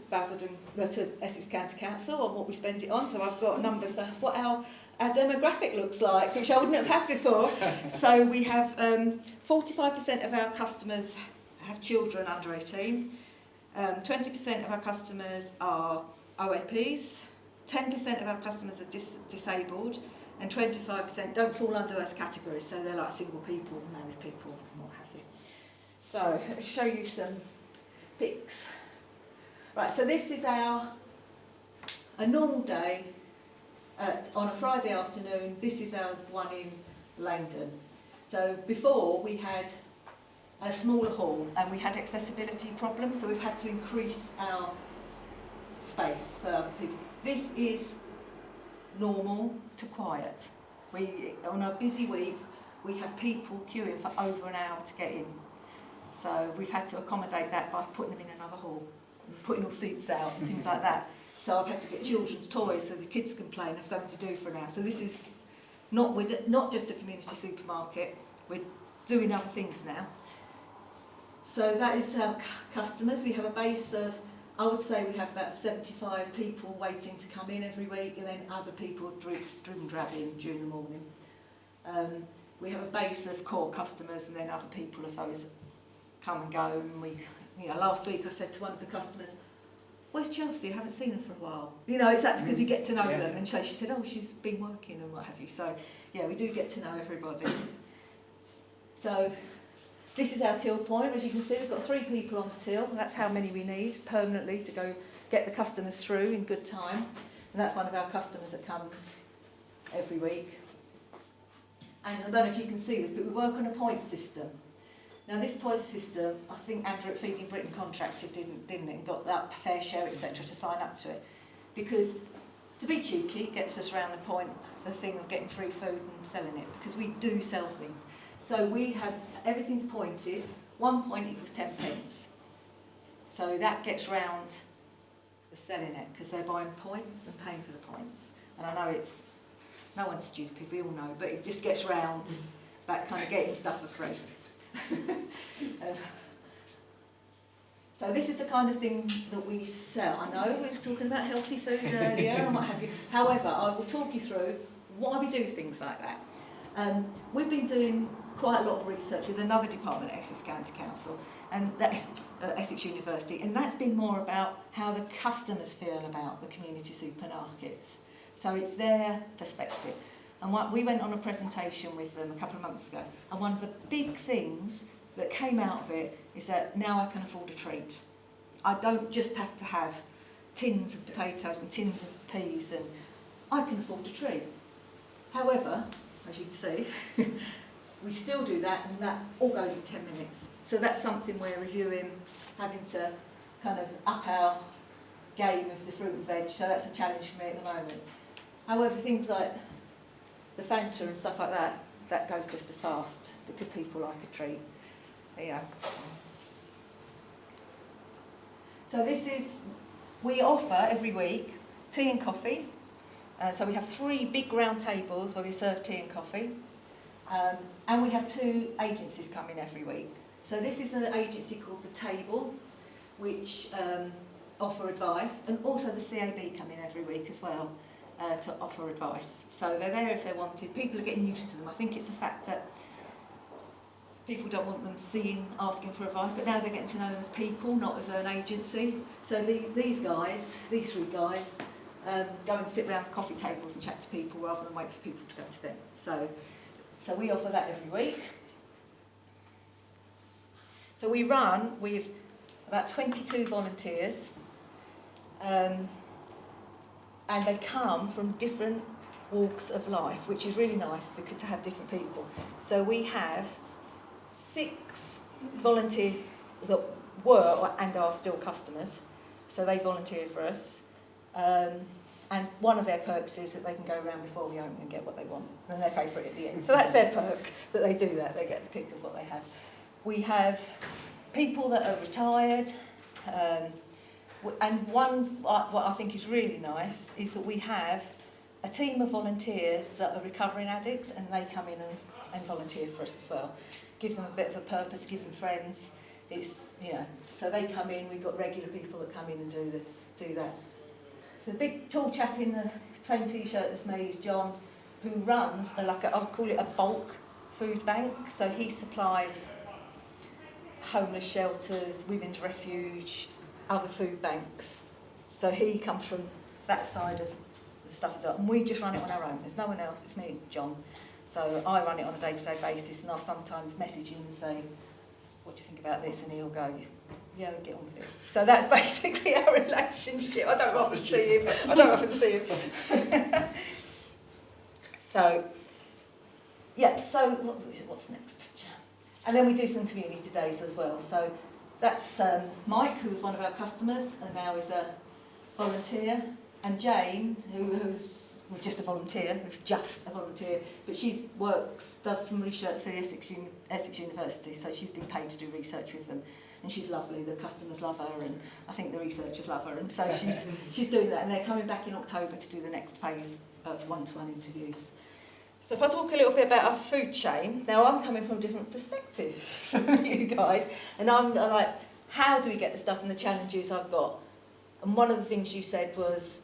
to Essex County Council on what we spend it on. So I've got numbers for what our demographic looks like, which I wouldn't have had before. So we have 45% of our customers have children under 18. 20% of our customers are OAPs. 10% of our customers are disabled. And 25% don't fall under those categories. So they're like single people, married people, and what have you. So let's show you some pics. Right, so this is a normal day on a Friday afternoon. This is our one in Langdon. So before we had a smaller hall and we had accessibility problems, so we've had to increase our space for other people. This is normal to quiet. On a busy week, we have people queuing for over an hour to get in. So we've had to accommodate that by putting them in another hall, and putting all seats out and things like that. So I've had to get children's toys so the kids can play and have something to do for an hour. So this is not just a community supermarket, we're doing other things now. So that is our customers. We have a base of, I would say we have about 75 people waiting to come in every week, and then other people drab in during the morning. We have a base of core customers, and then other people of those that come and go. And last week I said to one of the customers, "Where's Chelsea? I haven't seen her for a while." It's that because we get to know them. And so she said, "Oh, she's been working and what have you." So yeah, we do get to know everybody. So this is our till point. As you can see, we've got 3 people on the till. That's how many we need permanently to go get the customers through in good time. And that's one of our customers that comes every week. And I don't know if you can see this, but we work on a point system. Now this point system, I think Andrew at Feeding Britain contracted, didn't it, and got that fair share, etc., to sign up to it. Because to be cheeky, it gets us around the thing of getting free food and selling it, because we do sell things. So we have, everything's pointed, 1 point equals 10 pence. So that gets round the selling it, because they're buying points and paying for the points. And I know no one's stupid, we all know, but it just gets round that kind of getting stuff for free. So this is the kind of thing that we sell. I know we were talking about healthy food earlier and what have you. However, I will talk you through why we do things like that. We've been doing quite a lot of research with another department at Essex County Council, and that's Essex University, and that's been more about how the customers feel about the community supermarkets. So it's their perspective. And we went on a presentation with them a couple of months ago, and one of the big things that came out of it is that now I can afford a treat. I don't just have to have tins of potatoes and tins of peas, and I can afford a treat. However, as you can see, we still do that, and that all goes in 10 minutes. So that's something we're reviewing, having to kind of up our game with the fruit and veg, so that's a challenge for me at the moment. However, things like the Fanta and stuff like that, that goes just as fast because people like a treat. There you go. So this is, we offer every week tea and coffee. So we have 3 big round tables where we serve tea and coffee. And we have 2 agencies come in every week. So this is an agency called The Table, which offer advice, and also the CAB come in every week as well to offer advice. So they're there if they wanted. People are getting used to them. I think it's the fact that people don't want them asking for advice, but now they're getting to know them as people, not as an agency. So these 3 guys, go and sit around the coffee tables and chat to people rather than wait for people to go to them. So we offer that every week. So we run with about 22 volunteers, and they come from different walks of life, which is really nice because to have different people. So we have 6 volunteers that were and are still customers, so they volunteer for us. And one of their perks is that they can go around before we open and get what they want, and they pay for it at the end. So that's their perk, that they do that, they get the pick of what they have. We have people that are retired, and what I think is really nice is that we have a team of volunteers that are recovering addicts, and they come in and volunteer for us as well. Gives them a bit of a purpose, gives them friends. It's, so they come in, we've got regular people that come in and do that. The big tall chap in the same t-shirt as me is John, who runs I'll call it a bulk food bank. So he supplies homeless shelters, women's refuge, other food banks. So he comes from that side of the stuff as well. And we just run it on our own. There's no one else, it's me and John. So I run it on a day-to-day basis, and I'll sometimes message him and say, what do you think about this? And he'll go, yeah, get on with it. So that's basically our relationship. I don't often see him. So, yeah, so what's the next picture? And then we do some community days as well. So that's Mike, who was one of our customers and now is a volunteer, and Jane, who was just a volunteer, but she does some research at Essex University, so she's been paid to do research with them. And she's lovely, the customers love her, and I think the researchers love her, and so she's doing that, and they're coming back in October to do the next phase of one-to-one interviews. So if I talk a little bit about our food chain, now I'm coming from a different perspective from you guys, and I'm like, how do we get the stuff and the challenges I've got? And one of the things you said was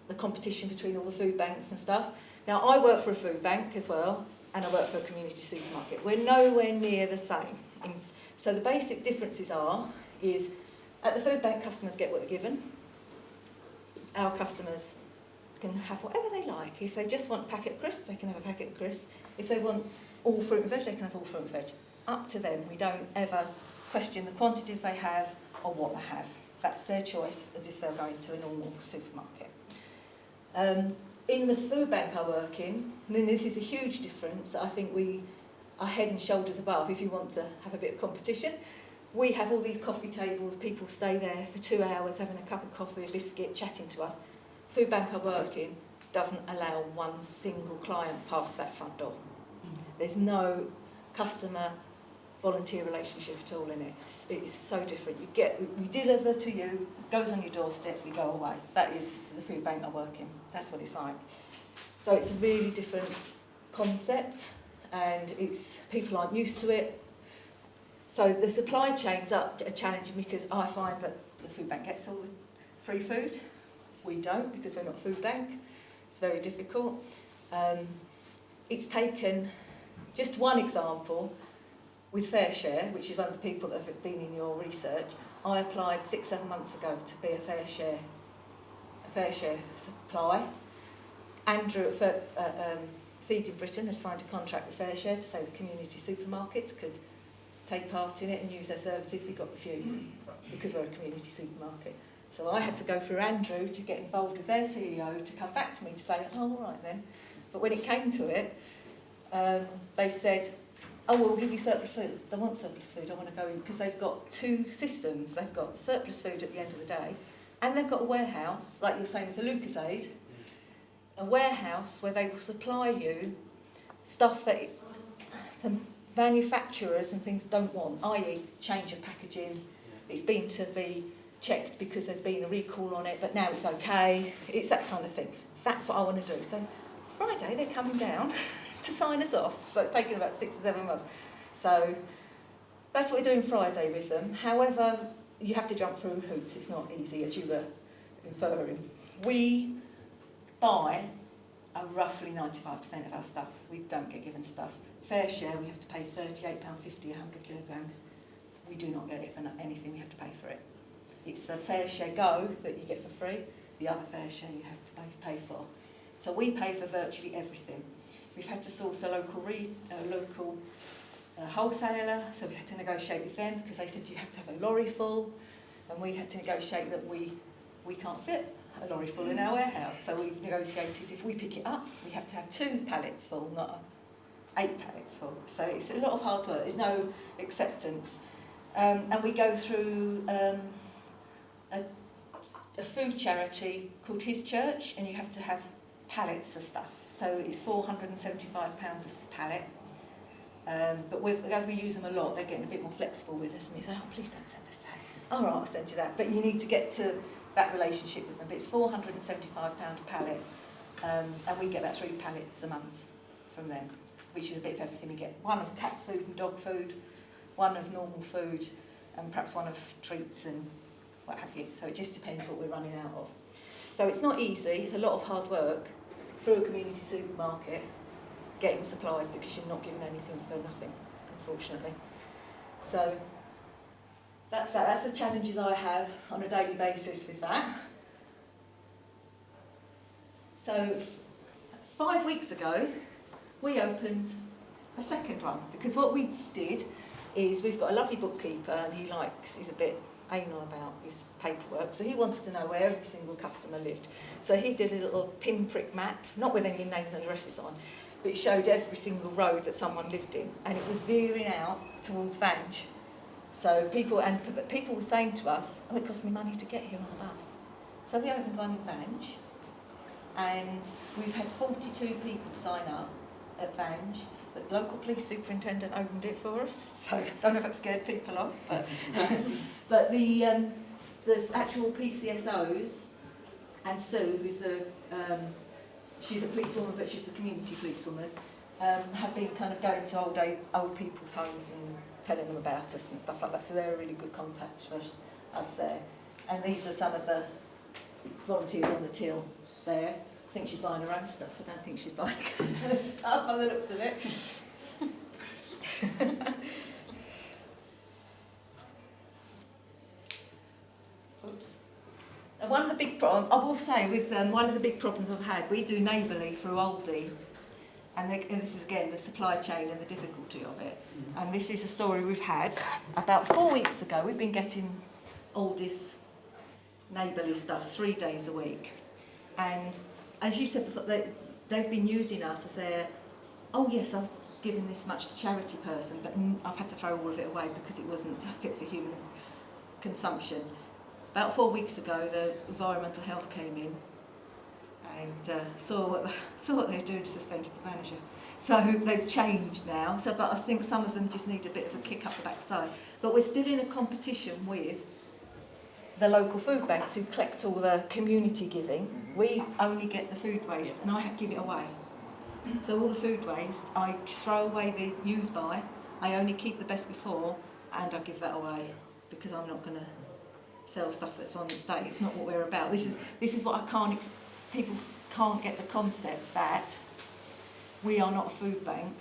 the competition between all the food banks and stuff. Now I work for a food bank as well, and I work for a community supermarket. We're nowhere near the same. So the basic differences is at the food bank, customers get what they're given. Our customers can have whatever they like. If they just want a packet of crisps, they can have a packet of crisps. If they want all fruit and veg, they can have all fruit and veg. Up to them. We don't ever question the quantities they have or what they have. That's their choice, as if they're going to a normal supermarket. In the food bank I work in, and then this is a huge difference. I think we are head and shoulders above if you want to have a bit of competition. We have all these coffee tables, people stay there for 2 hours having a cup of coffee, a biscuit, chatting to us. Food bank I work in doesn't allow one single client past that front door. There's no customer volunteer relationship at all in it. It's so different. We deliver to you, goes on your doorstep, we go away. That is the food bank I work in. That's what it's like. So it's a really different concept, and people aren't used to it. So the supply chains are challenging because I find that the food bank gets all the free food. We don't because we're not a food bank. It's very difficult. It's taken, just one example, with FareShare, which is one of the people that have been in your research. I applied 6-7 months ago to be a FareShare supply. Andrew at Feeding Britain has signed a contract with FareShare to say the community supermarkets could take part in it and use their services. We got refused because we're a community supermarket. So I had to go through Andrew to get involved with their CEO to come back to me to say, oh, all right then. But when it came to it, they said, oh, well, we'll give you surplus food. They want surplus food. I want to go in because they've got two systems. They've got surplus food at the end of the day, and they've got a warehouse, like you're saying with the Lucasade, a warehouse where they will supply you stuff that the manufacturers and things don't want, i.e. change of packaging. It's been to be checked because there's been a recall on it, but now it's okay. It's that kind of thing. That's what I want to do. So Friday they're coming down to sign us off. So it's taken about 6 or 7 months. So that's what we're doing Friday with them. However, you have to jump through hoops. It's not easy, as you were inferring. We buy roughly 95% of our stuff. We don't get given stuff. FareShare, we have to pay £38.50 100 kilograms. We do not get it for anything. We have to pay for it. It's the FareShare Go that you get for free. The other FareShare you have to pay for. So we pay for virtually everything. We've had to source a local wholesaler, so we had to negotiate with them because they said you have to have a lorry full, and we had to negotiate that we can't fit a lorry full in our warehouse. So we've negotiated if we pick it up, we have to have 2 pallets full, not 8 pallets full. So it's a lot of hard work. There's no acceptance. And we go through a food charity called His Church, and you have to have pallets of stuff. So it's £475 a pallet. But as we use them a lot, they're getting a bit more flexible with us. And we say, oh, please don't send us that. All right, I'll send you that. But you need to get to that relationship with them. But it's £475 a pallet. And we get about 3 pallets a month from them, which is a bit of everything we get. One of cat food and dog food, one of normal food, and perhaps one of treats and what have you. So it just depends what we're running out of. So it's not easy. It's a lot of hard work through a community supermarket, getting supplies because you're not given anything for nothing, unfortunately. So that's that. That's the challenges I have on a daily basis with that. So 5 weeks ago, we opened a second one because what we did is we've got a lovely bookkeeper and he's a bit anal about his paperwork, so he wanted to know where every single customer lived. So he did a little pinprick map, not with any names and addresses on, but it showed every single road that someone lived in, and it was veering out towards Vange. So people were saying to us, oh, it cost me money to get here on the bus. So we opened one in Vange, and we've had 42 people sign up at Vange. The local police superintendent opened it for us, so I don't know if that scared people off, but the actual PCSOs, and Sue, who's she's a policewoman, but she's the community policewoman, have been kind of going to old people's homes and telling them about us and stuff like that, so they're a really good contact for us there. And these are some of the volunteers on the till there. I think she's buying her own stuff. I don't think she's buying customer stuff on the looks of it. Oops. And one of the big problems, I will say, with one of the big problems I've had, we do neighbourly through Aldi, and this is again the supply chain and the difficulty of it. And this is a story we've had about 4 weeks ago. We've been getting Aldi's neighbourly stuff 3 days a week, and as you said before, they've been using us as their, oh yes, I've given this much to charity person, but I've had to throw all of it away because it wasn't fit for human consumption. About 4 weeks ago, the environmental health came in and saw what they were doing to suspended the manager. So they've changed now. But I think some of them just need a bit of a kick up the backside. But we're still in a competition with the local food banks who collect all the community giving. We only get the food waste, and I give it away. So all the food waste, I throw away the use by, I only keep the best before, and I give that away because I'm not going to sell stuff that's on its date. It's not what we're about. This is what I can't. People can't get the concept that we are not a food bank.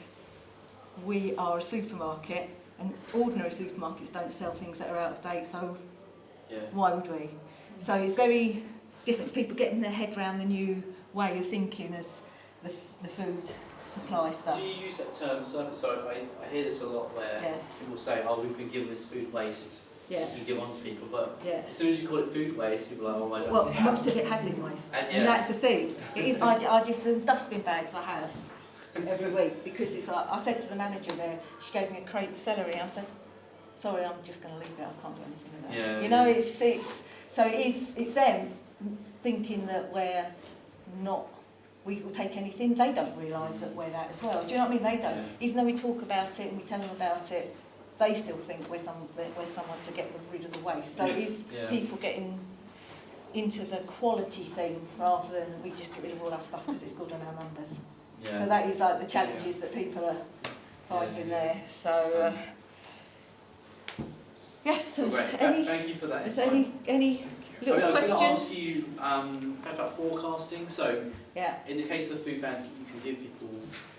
We are a supermarket, and ordinary supermarkets don't sell things that are out of date. So why would we? So it's very different. People getting their head around the new way of thinking as the food supply stuff. Do you use that term? So I hear this a lot where people say, "Oh, we've been given this food waste." You can give on to people, but as soon as you call it food waste, people are like, "Oh, I don't." Well, most of it has been waste, and that's the thing. It is. I just the dustbin bags I have every week because it's like I said to the manager there. She gave me a crate of celery. I said, "Sorry, I'm just going to leave it. I can't do anything with that." Yeah, you know, it's them thinking that we're not. We will take anything. They don't realise that we're that as well. Do you know what I mean? They don't. Even though we talk about it and we tell them about it, they still think we're someone to get rid of the waste. So it is people getting into the quality thing rather than we just get rid of all our stuff because it's good on our numbers. Yeah. So that is like the challenges that people are finding there. So yes. So Great. Thank you for that. Is there any little I was questions? going to ask you about forecasting. So, in the case of the food bank, you can give people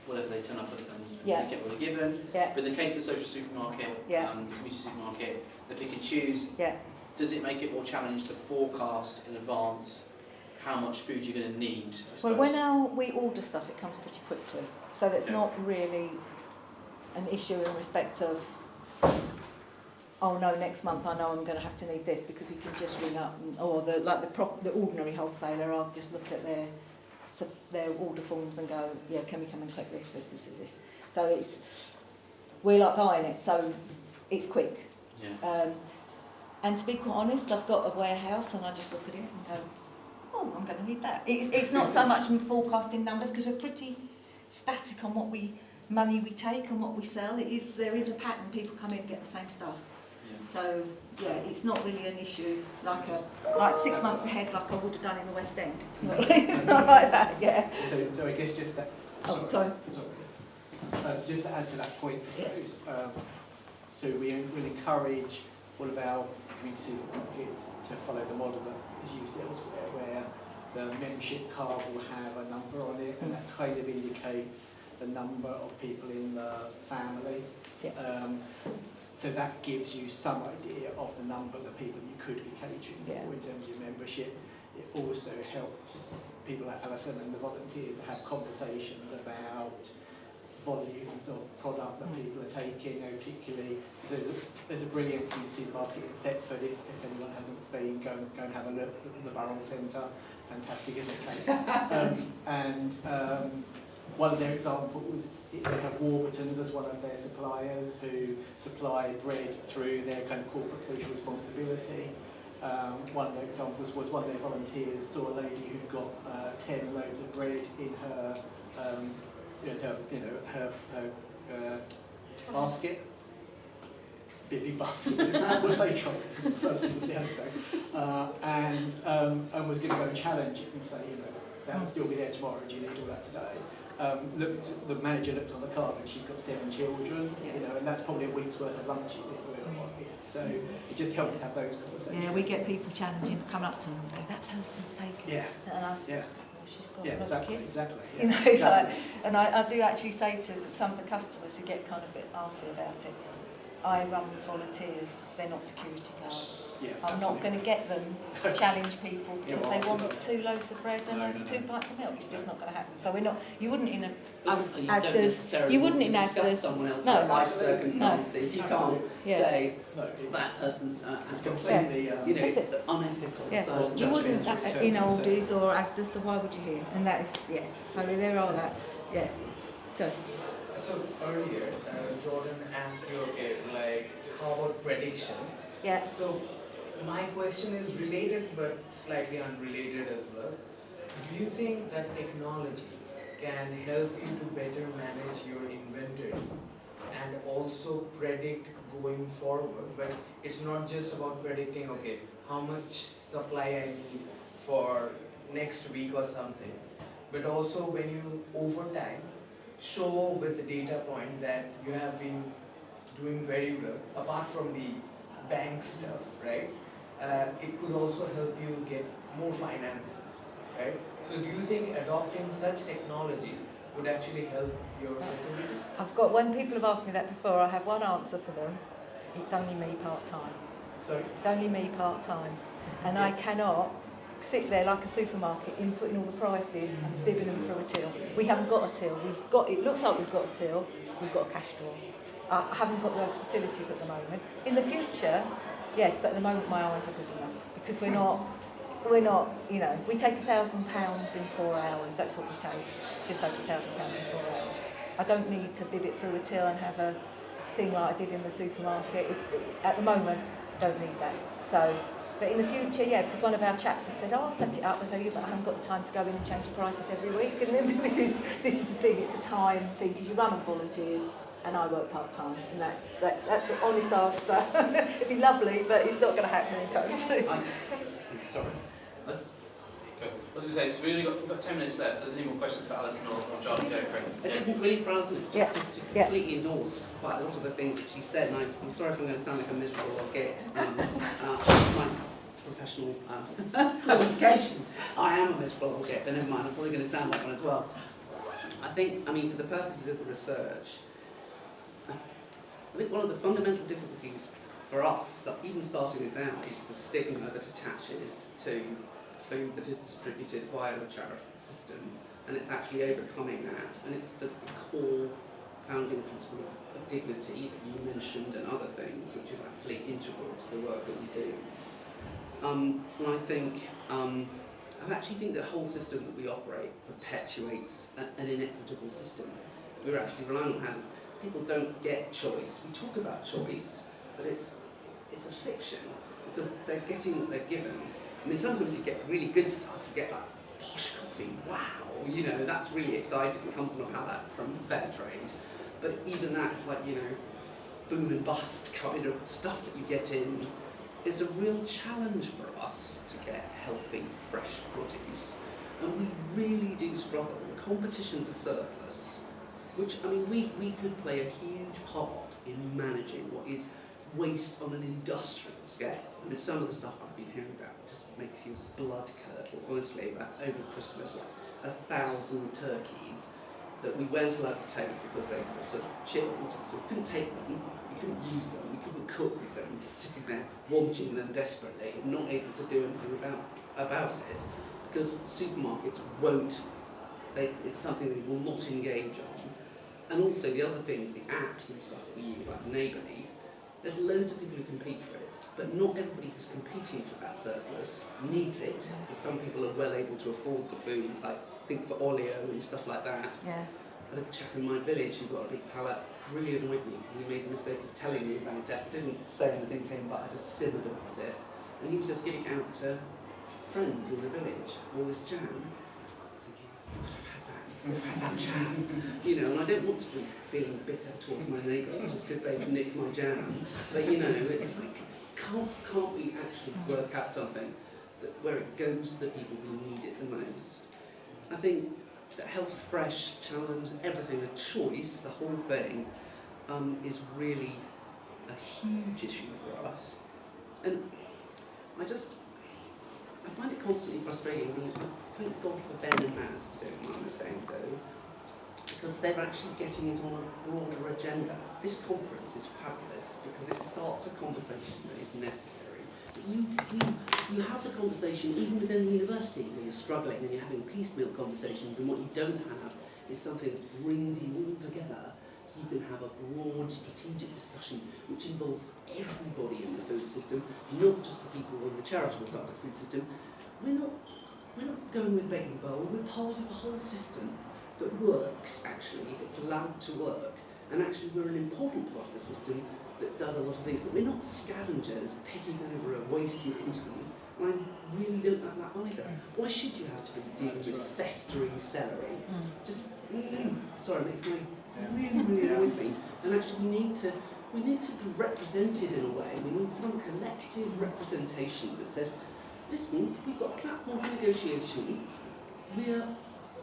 whatever they turn up and they get what they're given. But in the case of the social supermarket, the community supermarket, they pick and choose. Does it make it more challenging to forecast in advance how much food you're going to need? I suppose? Well, when we order stuff, it comes pretty quickly. So that's not really an issue in respect of, oh no, next month I know I'm going to have to need this, because we can just ring up, or the ordinary wholesaler, I'll just look at their order forms and go, yeah, can we come and collect this. So we like buying it, so it's quick. And to be quite honest, I've got a warehouse and I just look at it and go, oh, I'm going to need that. It's not so much forecasting numbers because we're pretty static on what money we take and what we sell. There is a pattern. People come in and get the same stuff. So it's not really an issue like 6 months ahead, like I would have done in the West End. It's not like that. So I guess just that. Sorry. Just to add to that point, I suppose. So we will encourage all of our community supermarkets to follow the model that is used elsewhere, where the membership card will have a number on it, and that kind of indicates the number of people in the family. So that gives you some idea of the numbers of people you could be catering for in terms of your membership. It also helps people like Alison and the volunteers to have conversations about volumes of product that people are taking, particularly. There's a brilliant community supermarket in Thetford, if anyone hasn't been, go and have a look at the Burrell Centre. Fantastic, isn't it? One of their examples, they have Warburtons as one of their suppliers who supply bread through their kind of corporate social responsibility. One of their examples was one of their volunteers saw a lady who'd got 10 loads of bread in her basket. Big basket. We'll say trolley for the purposes of the anecdote. And was going to go and challenge it and say, that will still be there tomorrow. Do you need all that today? The manager looked on the card and she'd got 7 children, and that's probably a week's worth of lunches if we're honest. So it just helps to have those conversations. Yeah, we get people challenging, come up to them and go, that person's taken. And I say, well, she's got a lot of kids. Exactly. It's like, and I do actually say to some of the customers who get kind of a bit arsy about it, I run with volunteers, they're not security guards. I'm not going to get them to challenge people because they want 2 loaves of bread and 2 pints of milk. It's just not going to happen. So we're not. You wouldn't in Asda's. You wouldn't in Asda's. Someone else's No. life circumstances. You can't say that person's completely. It's unethical. So You wouldn't in Aldi's or Asda's. So why would you hear? And that is So there are that. So earlier, Jordan asked you, how about prediction? So my question is related but slightly unrelated as well. Do you think that technology can help you to better manage your inventory and also predict going forward? But it's not just about predicting, how much supply I need for next week or something, but also when you over time show with the data point that you have been doing very well, apart from the bank stuff, right? It could also help you get more finances, right? So do you think adopting such technology would actually help your facility? I've got, when people have asked me that before, I have one answer for them. It's only me part-time. Sorry? It's only me part-time. And I cannot sit there like a supermarket inputting all the prices and bibbing them through a till. We haven't got a till. It looks like we've got a till, we've got a cash drawer. I haven't got those facilities at the moment. In the future, yes, but at the moment my eyes are good enough because we're not, you know, we take £1,000 in 4 hours. That's what we take, just over £1,000 in 4 hours. I don't need to bib it through a till and have a thing like I did in the supermarket. At the moment, don't need that. So, but in the future, yeah, because one of our chaps has said, "Oh, I'll set it up." I say, "Yeah, but I haven't got the time to go in and change the prices every week." And then this is the thing. It's a time thing because you run on volunteers, and I work part time, and that's the honest answer. It'd be lovely, but it's not going to happen anytime soon. Sorry. I was going to say, so we've got 10 minutes left, so if there's any more questions for Alison or John, go for it. Just really for Alison, Yeah. to completely endorse quite a lot of the things that she said, and I'm sorry if I'm going to sound like a miserable git. My professional qualification, I am a miserable git, but never mind, I'm probably going to sound like one as well. I think, I mean, for the purposes of the research, I think one of the fundamental difficulties for us, even starting this out, is the stigma that attaches to food that is distributed via a charitable system, and it's actually overcoming that, and it's the core founding principle of dignity that you mentioned and other things, which is actually integral to the work that we do. And I think, I actually think the whole system that we operate perpetuates an inequitable system. We're actually relying on how people don't get choice. We talk about choice, but it's a fiction because they're getting what they're given. I mean, sometimes you get really good stuff. You get like posh coffee. Wow, you know, that's really exciting. It comes on a pallet from Fairtrade. But even that's like, you know, boom and bust kind of stuff that you get in. It's a real challenge for us to get healthy, fresh produce. And we really do struggle. The competition for surplus, which, I mean, we could play a huge part in managing what is waste on an industrial scale. I mean, some of the stuff I've been hearing about just makes your blood curdle, honestly. Over Christmas, like 1,000 turkeys that we weren't allowed to take because they were sort of chilled, so we couldn't take them, we couldn't use them, we couldn't cook with them, just sitting there wanting them desperately, not able to do anything about it, because supermarkets won't, it's something they will not engage on. And also the other things, the apps and stuff that we use, like Neighbourly, there's loads of people who compete for it, but not everybody who's competing for that surplus needs it, because some people are well able to afford the food, like think for Olio and stuff like that. Yeah. I had a chap in my village who got a big pallet, really annoyed me because he made the mistake of telling me about it. I didn't say anything to him, but I just simmered about it. And he was just giving it out to friends in the village, all this jam. I was thinking, I've had that jam, you know, and I don't want to be feeling bitter towards my neighbours just because they've nicked my jam. But you know, it's like, can't we actually work out something where it goes to the people who need it the most? I think that healthy, fresh, challenge, everything, the choice, the whole thing, is really a huge issue for us. And I find it constantly frustrating. I mean, thank God for Ben and Matt, if you don't mind me saying so, because they're actually getting it on a broader agenda. This conference is fabulous because it starts a conversation that is necessary. You have the conversation even within the university when you're struggling and you're having piecemeal conversations, and what you don't have is something that brings you all together so you can have a broad strategic discussion which involves everybody in the food system, not just the people on the charitable side of the food system. We're not going with begging bowl, we're part of a whole system that works actually if it's allowed to work, and actually we're an important part of the system that does a lot of things, but we're not scavengers picking over a waste mountain. And I really don't like that either. Why should you have to be dealing with festering celery? Just, sorry, it really annoys me. And actually we need to be represented in a way. We need some collective representation that says, listen, we've got a platform for negotiation, we're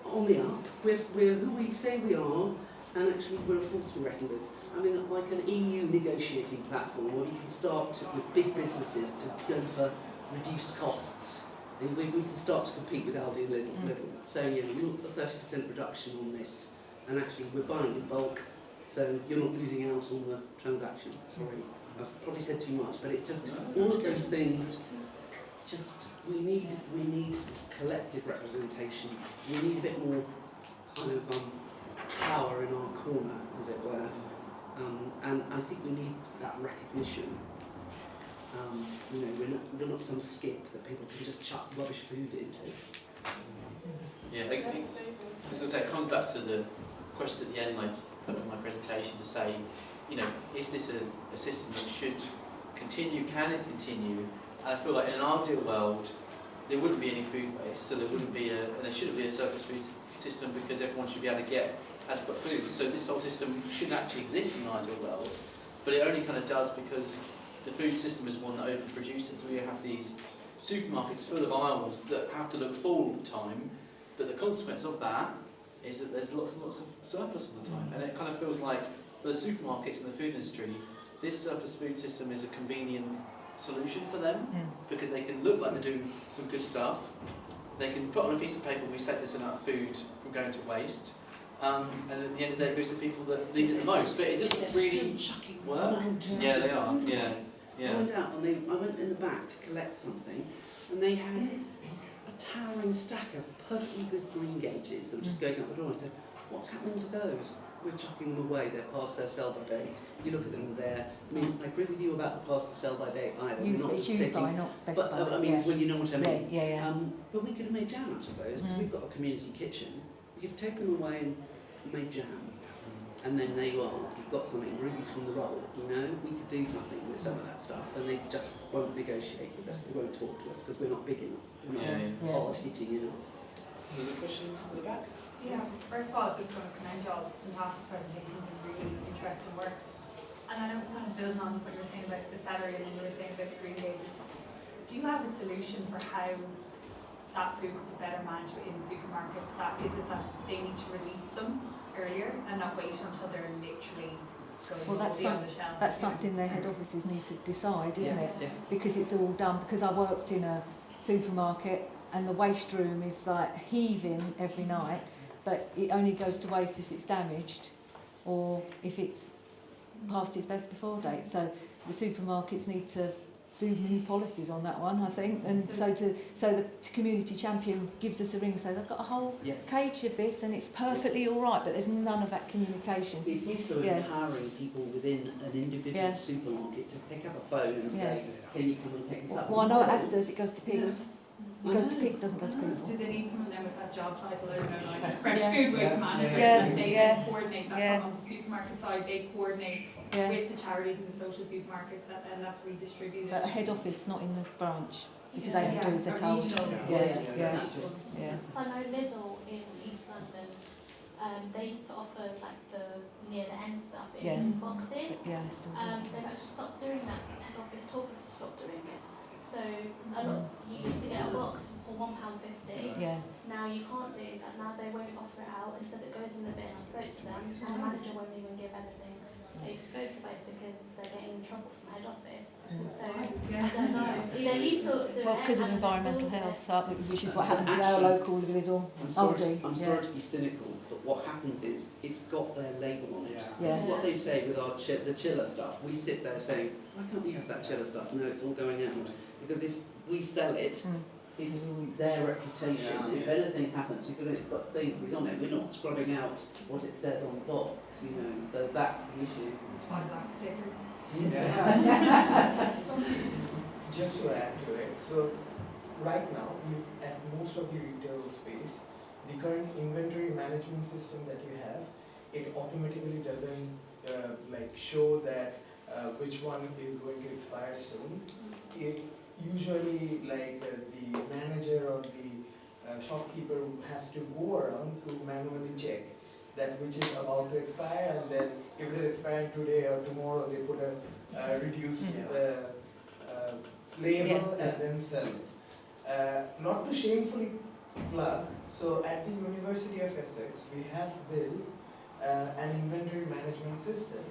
on the up, we're who we say we are, and actually we're a force to be reckoned with. I mean, like an EU negotiating platform where we can start with big businesses to go for reduced costs. We can start to compete with Aldi and Lidl. So, you know, you look at the 30% reduction on this, and actually we're buying in bulk, so you're not losing out on the transaction. Sorry, I've probably said too much, but it's just all of those things. Just we need collective representation. We need a bit more kind of power in our corner, as it were, and I think we need that recognition. You know, we're not some skip that people can just chuck rubbish food into. Yeah, as I say, it comes back to the question at the end of my presentation to say, you know, is this a system that should continue? Can it continue? And I feel like in an ideal world, there wouldn't be any food waste, so there wouldn't be and there shouldn't be a surplus food system because everyone should be able to get adequate food. So this whole system shouldn't actually exist in an ideal world, but it only kind of does because the food system is one that overproduces. We have these supermarkets full of aisles that have to look full all the time, but the consequence of that is that there's lots and lots of surplus all the time. And it kind of feels like for the supermarkets and the food industry, this surplus food system is a convenient solution for them because they can look like they're doing some good stuff. They can put on a piece of paper, we save this amount of food from going to waste. And at the end of the day, it goes to people that need it the most. But it doesn't really work. Yeah, they are. Yeah. I went out and I went in the back to collect something, and they had a towering stack of perfectly good green gauges that were just going out the door. I said, "What's happening to those? We're chucking them away. They're past their sell-by date." You look at them there. I mean, I agree with you about the past the sell-by date either. It's used by, not best but by. I mean, when you know what I mean. Yeah. But we could have made jam out of those because we've got a community kitchen. We could have taken them away and made jam. And then there you are, you've got something, rubies from the roll, you know? We could do something with some of that stuff, and they just won't negotiate with us, they won't talk to us because we're not big enough, we're not hard-hitting enough. There's a question at the back? Yeah, first of all, I was just going to commend you all. Fantastic presentations and really interesting work. And I was kind of building on what you were saying about the salary and you were saying about the green gauges. Do you have a solution for how that food could be better managed in supermarkets? Is it that they need to release them earlier and not wait until they're literally going on the shelf? That's something their head offices need to decide, isn't it? Yeah. Because it's all done. Because I worked in a supermarket and the waste room is like heaving every night, but it only goes to waste if it's damaged or if it's past its best before date. So the supermarkets need to do new policies on that one, I think, and so the community champion gives us a ring, so they've got a whole cage of this and it's perfectly all right, but there's none of that communication. It's also empowering people within an individual supermarket to pick up a phone and say, can you come and pick this up? Well, I know at Asda's it goes to pigs. It goes to pigs, doesn't go to people. Do they need someone then with that job title, I don't know, like fresh food waste manager, Yeah. they can coordinate that from on the supermarket side, they coordinate with the charities and the social supermarkets, and that's redistributed. But a head office, not in the branch, because they don't do as they're told. Regional. Yeah. So I know Lidl in East London, they used to offer like the near the end stuff in boxes. Yeah, still do. They've actually stopped doing that because head office told them to stop doing it. So you used to get a box for £1.50. Yeah. Now you can't do that. Now they won't offer it out. Instead it goes in the bin. I spoke to them and the manager won't even give anything. It just goes to waste because they're getting in trouble from head office. So I don't know. They used to do Well, it. because of and environmental they health, called it. which is what happens with our local individual I'm sorry Aldi. to be cynical, but what happens is it's got their label on it. Yeah. This is what they say with our the chiller stuff. We sit there saying, why can't we have that chiller stuff? No, it's all going out. Because if we sell it, it's their reputation. If anything happens, you said it's got Sainsbury's on it. We're not scrubbing out what it says on the box, you know. So that's the issue. It's by black stickers. Just to add to it, so right now, at most of the retail space, the current inventory management system that you have, it automatically doesn't show that which one is going to expire soon. It usually the manager or the shopkeeper has to go around to manually check that which is about to expire, and then if it is expiring today or tomorrow, they put a reduced label and then sell it. Not to shamefully plug, so at the University of Essex, we have built an inventory management system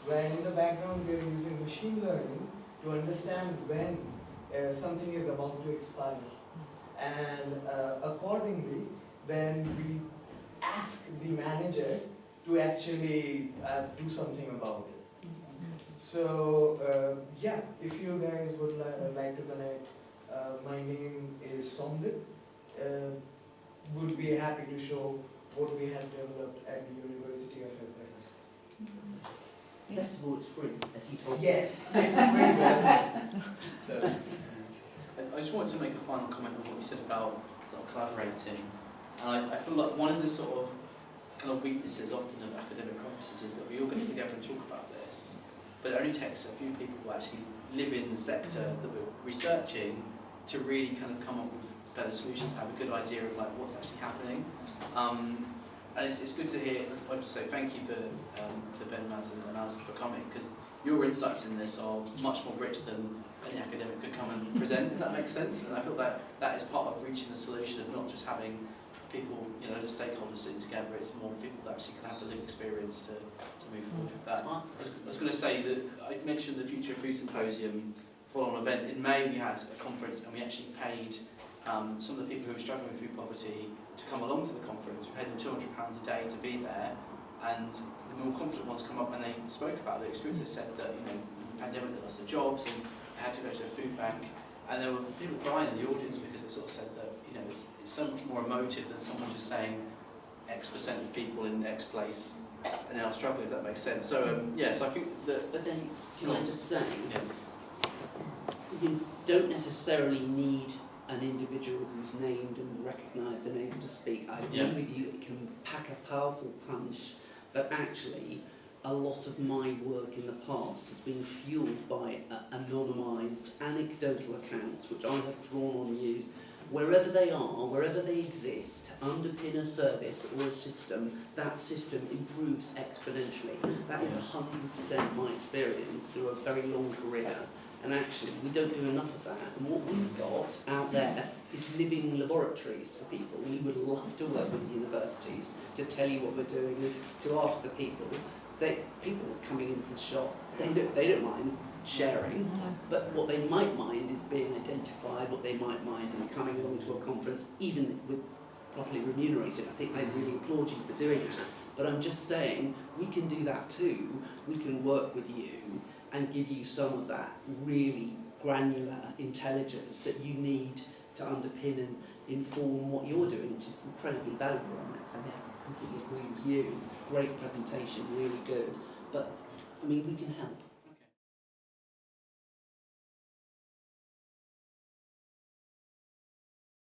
when in the background we are using machine learning to understand when something is about to expire. And accordingly, then we ask the manager to actually do something about it. So yeah, if you guys would like to connect, my name is Somdip. Would be happy to show what we have developed at the University of Essex. Best of all, it's free, as he told me. Yes, it's free. So. I just wanted to make a final comment on what you said about sort of collaborating. And I feel like one of the sort of kind of weaknesses often of academic conferences is that we all get together and talk about this, but it only takes a few people who actually live in the sector that we're researching to really kind of come up with better solutions, have a good idea of like what's actually happening. And it's good to hear. I would say thank you to Ben Mazin and Alison for coming, because your insights in this are much more rich than any academic could come and present, if that makes sense. And I feel that that is part of reaching the solution of not just having people, you know, the stakeholders sitting together. It's more people that actually can have the lived experience to move forward with that. I was going to say that I mentioned the Future of Food Symposium follow-on event. In May we had a conference and we actually paid some of the people who were struggling with food poverty to come along to the conference. We paid them £200 a day to be there, and the more confident ones come up and they spoke about their experience. They said that, you know, the pandemic, they lost their jobs and they had to go to a food bank, and there were people crying in the audience because they sort of said that, you know, it's so much more emotive than someone just saying X% of people in X place are now struggling, if that makes sense. So yeah, so I think that. But then, can I just say, yeah, you don't necessarily need an individual who's named and recognised and able to speak. I agree with you, it can pack a powerful punch, but actually a lot of my work in the past has been fueled by anonymised anecdotal accounts which I have drawn on and used. Wherever they are, wherever they exist, to underpin a service or a system, that system improves exponentially. That is 100% my experience through a very long career. And actually, we don't do enough of that. And what we've got out there is living laboratories for people. We would love to work with universities to tell you what we're doing, and to ask the people. People coming into the shop, they don't mind sharing, but what they might mind is being identified. What they might mind is coming along to a conference, even with properly remunerated. I think I really applaud you for doing that. But I'm just saying, we can do that too. We can work with you and give you some of that really granular intelligence that you need to underpin and inform what you're doing, which is incredibly valuable on it. So yeah, I completely agree with you. It's a great presentation, really good. But I mean, we can help.